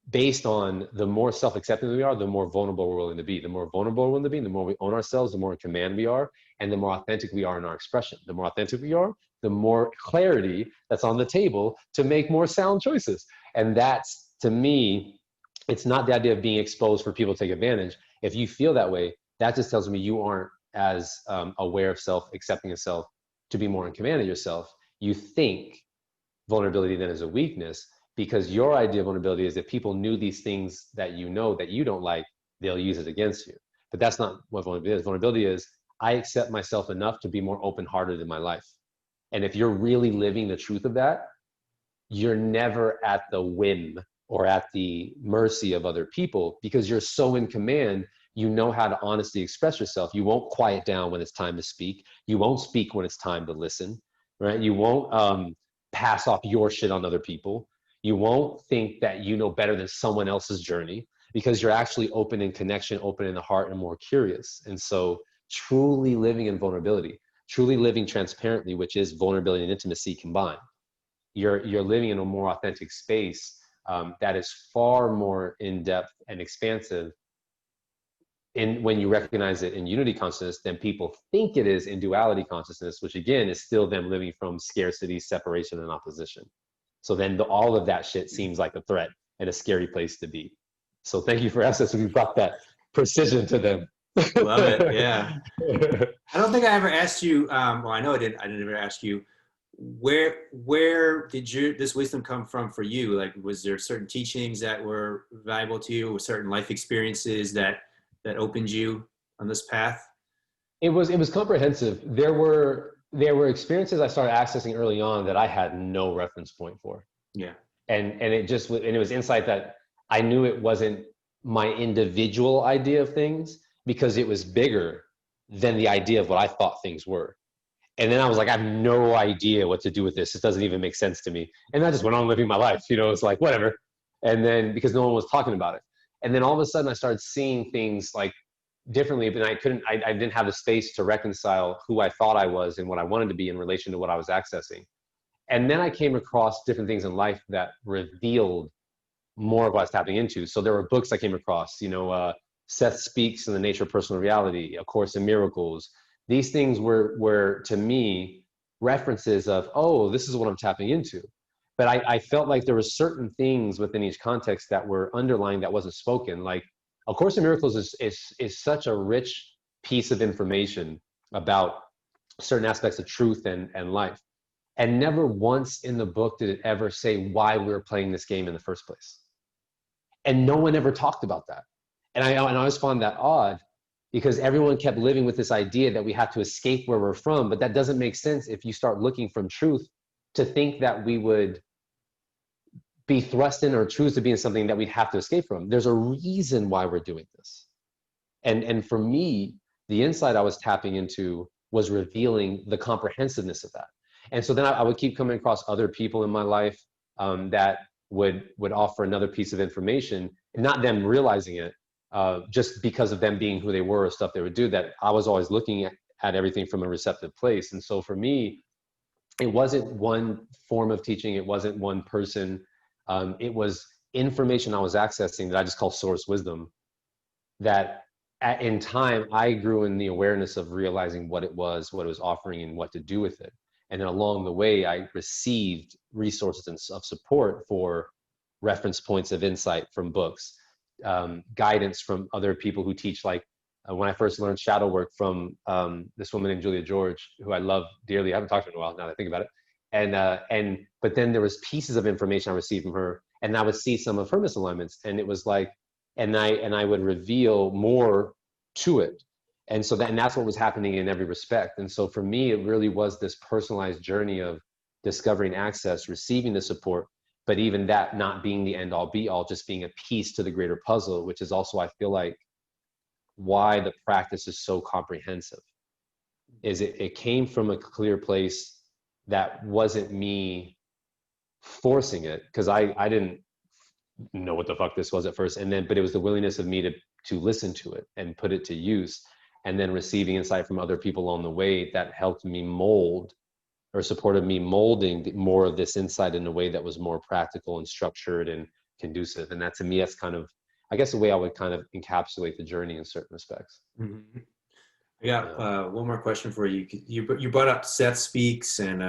Based on the more self-accepting we are, the more vulnerable we're willing to be. The more vulnerable we're willing to be, the more we own ourselves, the more in command we are, and the more authentic we are in our expression. The more authentic we are, the more clarity that's on the table to make more sound choices. And that's, to me, it's not the idea of being exposed for people to take advantage. If you feel that way, that just tells me you aren't as aware of self, accepting of self, to be more in command of yourself. You think vulnerability then is a weakness, because your idea of vulnerability is if people knew these things that you know that you don't like, they'll use it against you. But that's not what vulnerability is. Vulnerability is, I accept myself enough to be more open-hearted in my life. And if you're really living the truth of that, you're never at the whim or at the mercy of other people, because you're so in command. You know how to honestly express yourself. You won't quiet down when it's time to speak. You won't speak when it's time to listen, right? You won't pass off your shit on other people. You won't think that you know better than someone else's journey, because you're actually open in connection, open in the heart, and more curious. And so truly living in vulnerability, truly living transparently, which is vulnerability and intimacy combined, you're living in a more authentic space that is far more in-depth and expansive when you recognize it in unity consciousness than people think it is in duality consciousness, which again is still them living from scarcity, separation, and opposition. So then all of that shit seems like a threat and a scary place to be. So thank you for asking. So we brought that precision to them. Love it. Yeah. I don't think I ever asked you. Well, I know I didn't. I didn't ever ask you where did this wisdom come from for you? Like, was there certain teachings that were valuable to you, or certain life experiences that opened you on this path? It was comprehensive. There were experiences I started accessing early on that I had no reference point for. Yeah. And it was insight that I knew it wasn't my individual idea of things, because it was bigger than the idea of what I thought things were. And then I was like, I have no idea what to do with this. It doesn't even make sense to me. And I just went on living my life. It's like, whatever. And then, because no one was talking about it. And then all of a sudden I started seeing things like differently, but I didn't have the space to reconcile who I thought I was and what I wanted to be in relation to what I was accessing. And then I came across different things in life that revealed more of what I was tapping into. So there were books I came across, Seth Speaks in the Nature of Personal Reality, A Course in Miracles. These things were to me references of, oh, this is what I'm tapping into. But I felt like there were certain things within each context that were underlying that wasn't spoken. Like A Course in Miracles is such a rich piece of information about certain aspects of truth and life. And never once in the book did it ever say why we were playing this game in the first place. And no one ever talked about that. And I always found that odd, because everyone kept living with this idea that we have to escape where we're from. But that doesn't make sense if you start looking from truth, to think that we would be thrust in or choose to be in something that we'd have to escape from. There's a reason why we're doing this. And for me, the insight I was tapping into was revealing the comprehensiveness of that. And so then I would keep coming across other people in my life that would offer another piece of information, and not them realizing it, just because of them being who they were or stuff they would do, that I was always looking at everything from a receptive place. And so for me, it wasn't one form of teaching. It wasn't one person. It was information I was accessing that I just call source wisdom, that in time I grew in the awareness of realizing what it was offering, and what to do with it. And then along the way, I received resources of support for reference points of insight from books, guidance from other people who teach. Like when I first learned shadow work from this woman named Julia George, who I love dearly. I haven't talked to her in a while now that I think about it. But then there was pieces of information I received from her, and I would see some of her misalignments, and it was like, and I would reveal more to it. And so that, and that's what was happening in every respect. And so for me, it really was this personalized journey of discovering access, receiving the support, but even that not being the end all be all, just being a piece to the greater puzzle, which is also, I feel like, why the practice is so comprehensive. Is it came from a clear place that wasn't me forcing it, because I didn't know what the fuck this was at first, and then but it was the willingness of me to listen to it and put it to use, and then receiving insight from other people along the way that helped me mold or supported me molding more of this insight in a way that was more practical and structured and conducive. And that, to me, that's kind of, I guess, the way I would kind of encapsulate the journey in certain respects. Mm-hmm. I got one more question for you. You brought up Seth Speaks and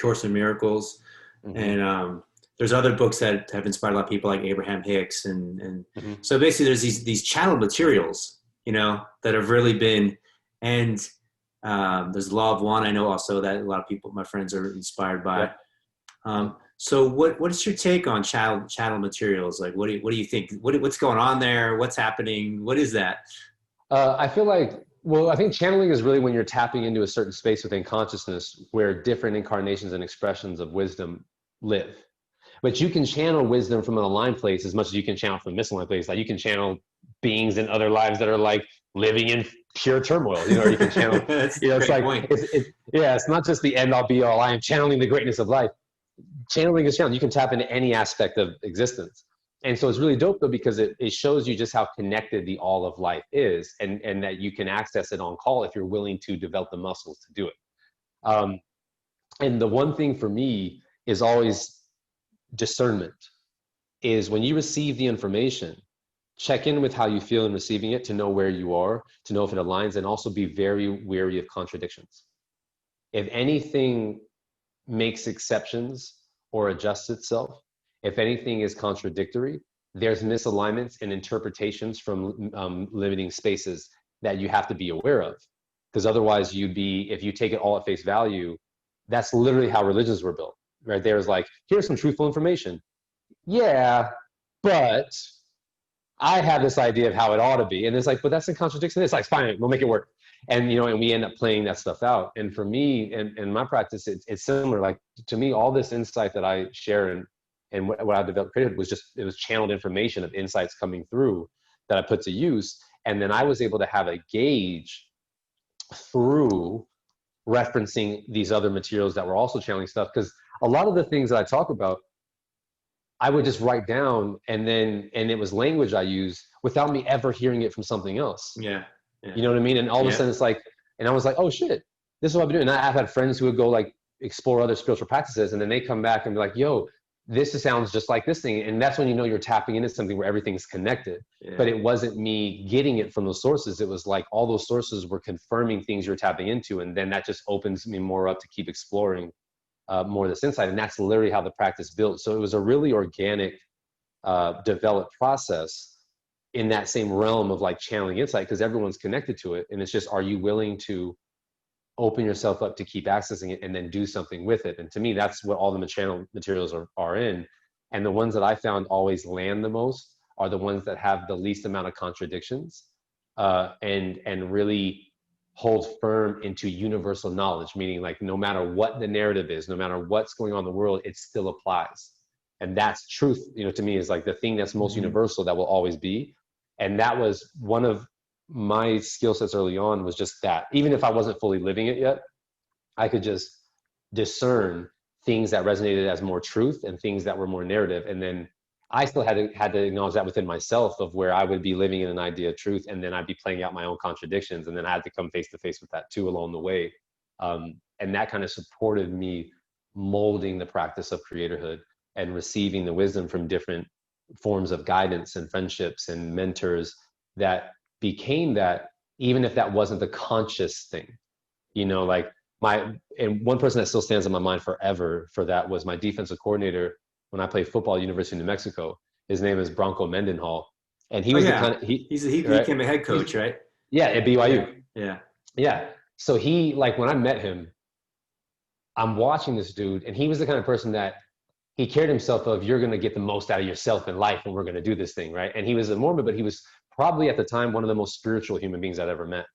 Course in Miracles, Mm-hmm. and there's other books that have inspired a lot of people like Abraham Hicks, and Mm-hmm. so basically there's these channel materials, you know, that have really been, and there's Law of One. I know also that a lot of people, my friends, are inspired by. Yep. So what is your take on channel materials? Like, what do you think? What's going on there? What's happening? What is that? I feel like, well, I think channeling is really when you're tapping into a certain space within consciousness where different incarnations and expressions of wisdom live. But you can channel wisdom from an aligned place as much as you can channel from a misaligned place. Like, you can channel beings in other lives that are like living in pure turmoil, you know, or you can channel, That's you know, a it's great like, point. it's not just the end all be all. I am channeling the greatness of life. Channeling is channeling. You can tap into any aspect of existence. And so it's really dope though, because it shows you just how connected the all of life is, and that you can access it on call if you're willing to develop the muscles to do it. And the one thing for me is always discernment, is when you receive the information, check in with how you feel in receiving it to know where you are, to know if it aligns, and also be very wary of contradictions. If anything makes exceptions or adjusts itself, if anything is contradictory, there's misalignments and interpretations from limiting spaces that you have to be aware of. Because otherwise if you take it all at face value, that's literally how religions were built, right? There's like, here's some truthful information. Yeah, but I have this idea of how it ought to be. And it's like, but that's in contradiction. It's like, fine, we'll make it work. And, you know, and we end up playing that stuff out. And for me, in my practice, it's similar. Like, to me, all this insight that I share and what I developed created was it was channeled information of insights coming through that I put to use. And then I was able to have a gauge through referencing these other materials that were also channeling stuff. Because a lot of the things that I talk about, I would just write down, and it was language I used without me ever hearing it from something else. Yeah. You know what I mean? And all of a sudden it's like, and I was like, oh shit, this is what I've been doing. And I've had friends who would go like explore other spiritual practices, and then they come back and be like, yo, this sounds just like this thing. And that's when you know you're tapping into something where everything's connected. Yeah. But it wasn't me getting it from those sources. It was like all those sources were confirming things you're tapping into. And then that just opens me more up to keep exploring more of this insight. And that's literally how the practice built. So it was a really organic, developed process in that same realm of like channeling insight, because everyone's connected to it. And it's just, are you willing to open yourself up to keep accessing it and then do something with it? And to me, that's what all the channel materials are in. And the ones that I found always land the most are the ones that have the least amount of contradictions, and really hold firm into universal knowledge, meaning like no matter what the narrative is, no matter what's going on in the world, it still applies. And that's truth, you know, to me, is like the thing that's most universal that will always be. And that was one of my skill sets early on, was just that. Even if I wasn't fully living it yet, I could just discern things that resonated as more truth and things that were more narrative. And then I still had to acknowledge that within myself, of where I would be living in an idea of truth, and then I'd be playing out my own contradictions. And then I had to come face to face with that too along the way. And that kind of supported me molding the practice of creatorhood and receiving the wisdom from different forms of guidance and friendships and mentors that became that, even if that wasn't the conscious thing, you know, like and one person that still stands in my mind forever for that was my defensive coordinator when I played football at University of New Mexico. His name is Bronco Mendenhall. And he was the kind of, he became a head coach, right? Yeah, at BYU. Yeah. Yeah. So he, like, when I met him, I'm watching this dude, and he was the kind of person that he carried himself of, you're going to get the most out of yourself in life, and we're going to do this thing, right? And he was a Mormon, but he was probably at the time one of the most spiritual human beings I'd ever met.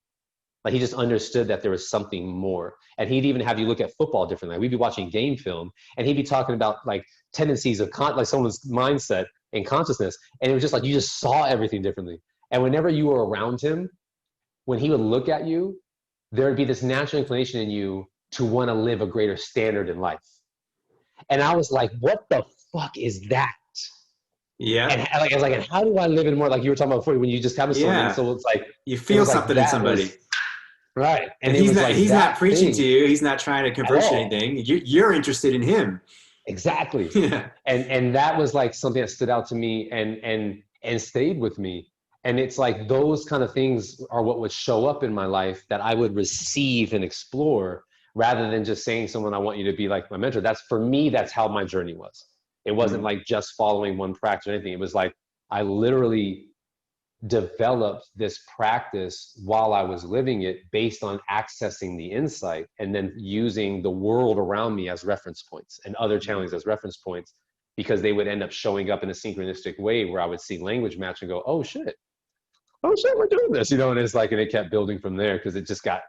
Like, he just understood that there was something more. And he'd even have you look at football differently. We'd be watching game film, and he'd be talking about like tendencies of like someone's mindset and consciousness. And it was just like, you just saw everything differently. And whenever you were around him, when he would look at you, there would be this natural inclination in you to want to live a greater standard in life. And I was like, what the fuck is that? Yeah. And like, I was like, and how do I live in more, like you were talking about before, when you just have someone? And Yeah. so it's like, You it feel was like, something in that somebody. was right. And And it was like he's not that preaching to thing you. He's not trying to at convert you all. anything. You're interested in him. Exactly. Yeah. And that was like something that stood out to me and stayed with me. And it's like those kind of things are what would show up in my life that I would receive and explore, rather than just saying someone, I want you to be like my mentor. That's, for me, that's how my journey was. It wasn't Mhm. like just following one practice or anything. It was like I literally developed this practice while I was living it, based on accessing the insight and then using the world around me as reference points and other channels as reference points, because they would end up showing up in a synchronistic way where I would see language match and go, oh shit, we're doing this, and it's like, and it kept building from there, because it just got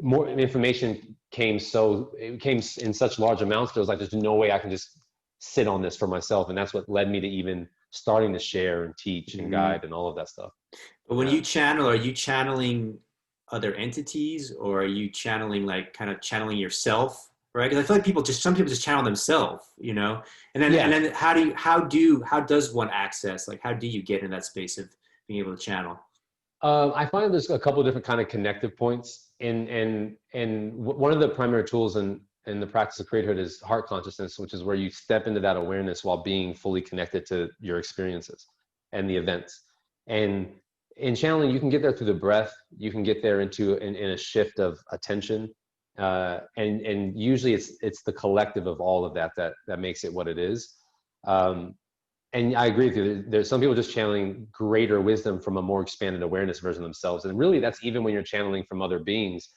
more information it came in such large amounts. There was like, there's no way I can just sit on this for myself. And that's what led me to even starting to share and teach and Mhm. guide and all of that stuff. But when Yeah. you channel, are you channeling other entities, or are you channeling, like, kind of channeling yourself? Right? Because I feel like some people just channel themselves, And Yeah. then how does one access, like, how do you get in that space of being able to channel? I find there's a couple of different kind of connective points, one of the primary tools in the practice of creatorhood is heart consciousness, which is where you step into that awareness while being fully connected to your experiences and the events. And in channeling, you can get there through the breath. You can get there in a shift of attention, and usually it's the collective of all of that makes it what it is. Um, and I agree with you. There's some people just channeling greater wisdom from a more expanded awareness version of themselves. And really, that's even when you're channeling from other beings.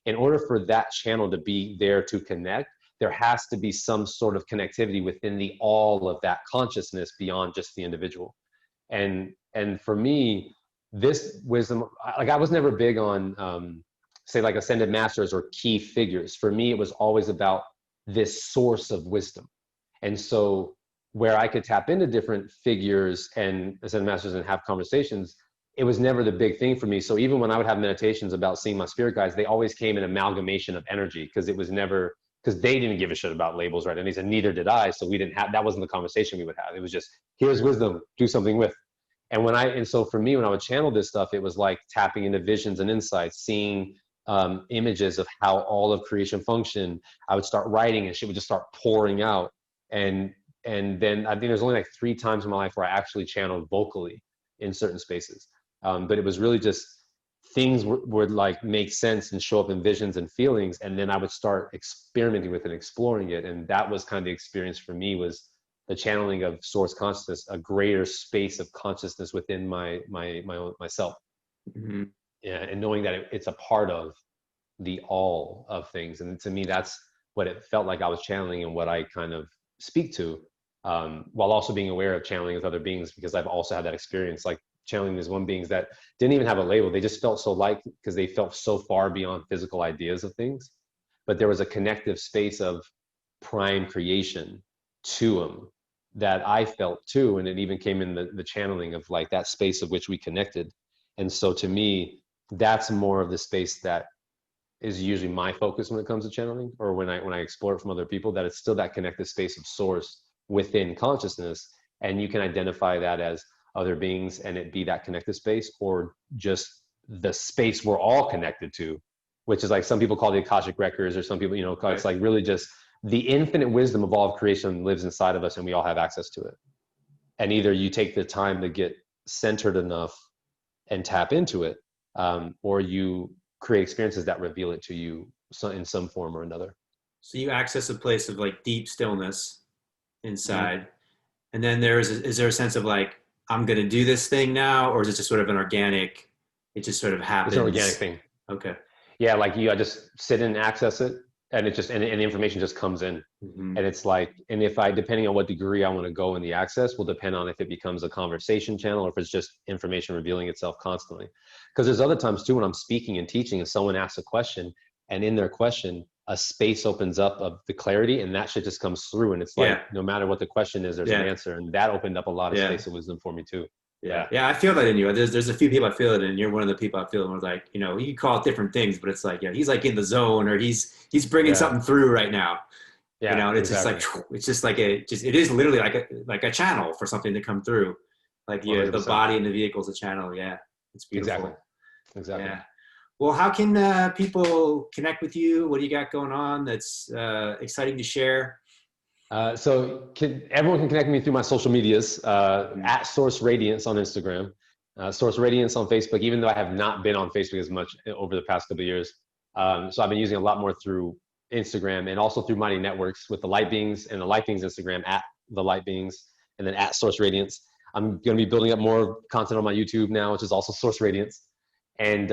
In order for that channel to be there to connect, there has to be some sort of connectivity within the all of that consciousness beyond just the individual. And for me, this wisdom, like, I was never big on, say, like ascended masters or key figures. For me, it was always about this source of wisdom. And so where I could tap into different figures and ascended masters and have conversations, it was never the big thing for me. So even when I would have meditations about seeing my spirit guides, they always came in amalgamation of energy, because it was never, because they didn't give a shit about labels, right? And they said, neither did I. So we didn't have, that wasn't the conversation we would have. It was just, here's wisdom, do something with. And so for me, when I would channel this stuff, it was like tapping into visions and insights, seeing images of how all of creation functioned. I would start writing and shit would just start pouring out. And then I think there's only like 3 times in my life where I actually channeled vocally in certain spaces. But it was really just things would like make sense and show up in visions and feelings. And then I would start experimenting with it, exploring it. And that was kind of the experience for me, was the channeling of source consciousness, a greater space of consciousness within myself. Mhm. Yeah, and knowing that it's a part of the all of things. And to me, that's what it felt like I was channeling and what I kind of speak to, while also being aware of channeling with other beings, because I've also had that experience, like channeling these one beings that didn't even have a label. They just felt so light because they felt so far beyond physical ideas of things. But there was a connective space of prime creation to them that I felt too. And it even came in the channeling of like that space of which we connected. And so to me, that's more of the space that is usually my focus when it comes to channeling, or when I explore it from other people, that it's still that connected space of source within consciousness. And you can identify that as other beings and it be that connected space, or just the space we're all connected to, which is like some people call the Akashic records, or some people, Right. it's like really just the infinite wisdom of all of creation lives inside of us and we all have access to it. And either you take the time to get centered enough and tap into it, or you create experiences that reveal it to you in some form or another. So you access a place of, like, deep stillness Mm-hmm. inside, and then is there a sense of, like, I'm going to do this thing now, or is it just sort of an organic, it just sort of It's an organic happens? thing. Okay. Yeah, like I just sit and access it. and the information just comes in. Mm-hmm. And it's like, and if I, depending on what degree I want to go in the access, will depend on if it becomes a conversation channel or if it's just information revealing itself constantly. Because there's other times too when I'm speaking and teaching and someone asks a question, and in their question a space opens up of the clarity, and that shit just comes through, and it's like no matter what the question is, there's an answer, and that opened up a lot of space of wisdom for me too. Yeah, I feel that in you. There's a few people I feel it in, and you're one of the people I feel it. Where like, you know, you can call it different things, but it's like, yeah, he's like in the zone, or he's bringing something through right now. You know, and it's exactly. just like, it's just like it is literally like a channel for something to come through. Like the body and the vehicle is a channel. Yeah, it's beautiful. Exactly. Yeah. Well, how can people connect with you? What do you got going on that's exciting to share? So everyone can connect with me through my social medias, at Source Radiance on Instagram, Source Radiance on Facebook, even though I have not been on Facebook as much over the past couple of years. So I've been using a lot more through Instagram and also through Mighty Networks with the Light Beings and the Light Beings Instagram at the Light Beings, and then at Source Radiance. I'm going to be building up more content on my YouTube now, which is also Source Radiance. And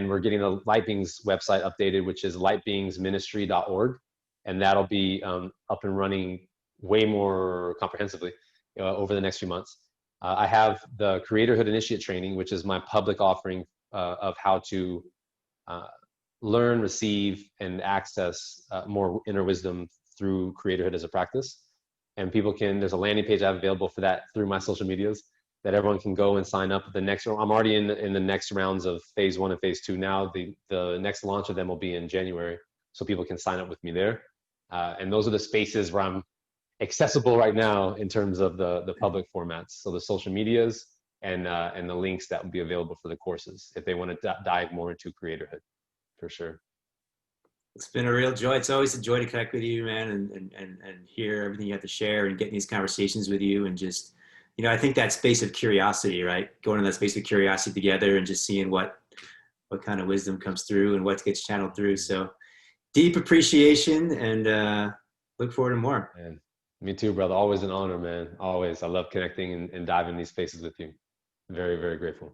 we're getting the Light Beings website updated, which is lightbeingsministry.org. And that'll be up and running way more comprehensively over the next few months. I have the Creatorhood Initiate Training, which is my public offering of how to learn, receive, and access more inner wisdom through creatorhood as a practice. And people can, there's a landing page I have available for that through my social medias that everyone can go and sign up. The next, I'm already in the next rounds of phase 1 and phase 2 now. The next launch of them will be in January, so people can sign up with me there. And those are the spaces where I'm accessible right now in terms of the public formats. So the social medias and the links that will be available for the courses if they want to dive more into creatorhood, for sure. It's been a real joy. It's always a joy to connect with you, man, and hear everything you have to share and get these conversations with you. And just, you know, I think that space of curiosity, right? Going in that space of curiosity together and just seeing what kind of wisdom comes through and what gets channeled through. So deep appreciation, and look forward to more. Man, me too, brother. Always an honor, man. Always. I love connecting and diving in these spaces with you. Very, very grateful.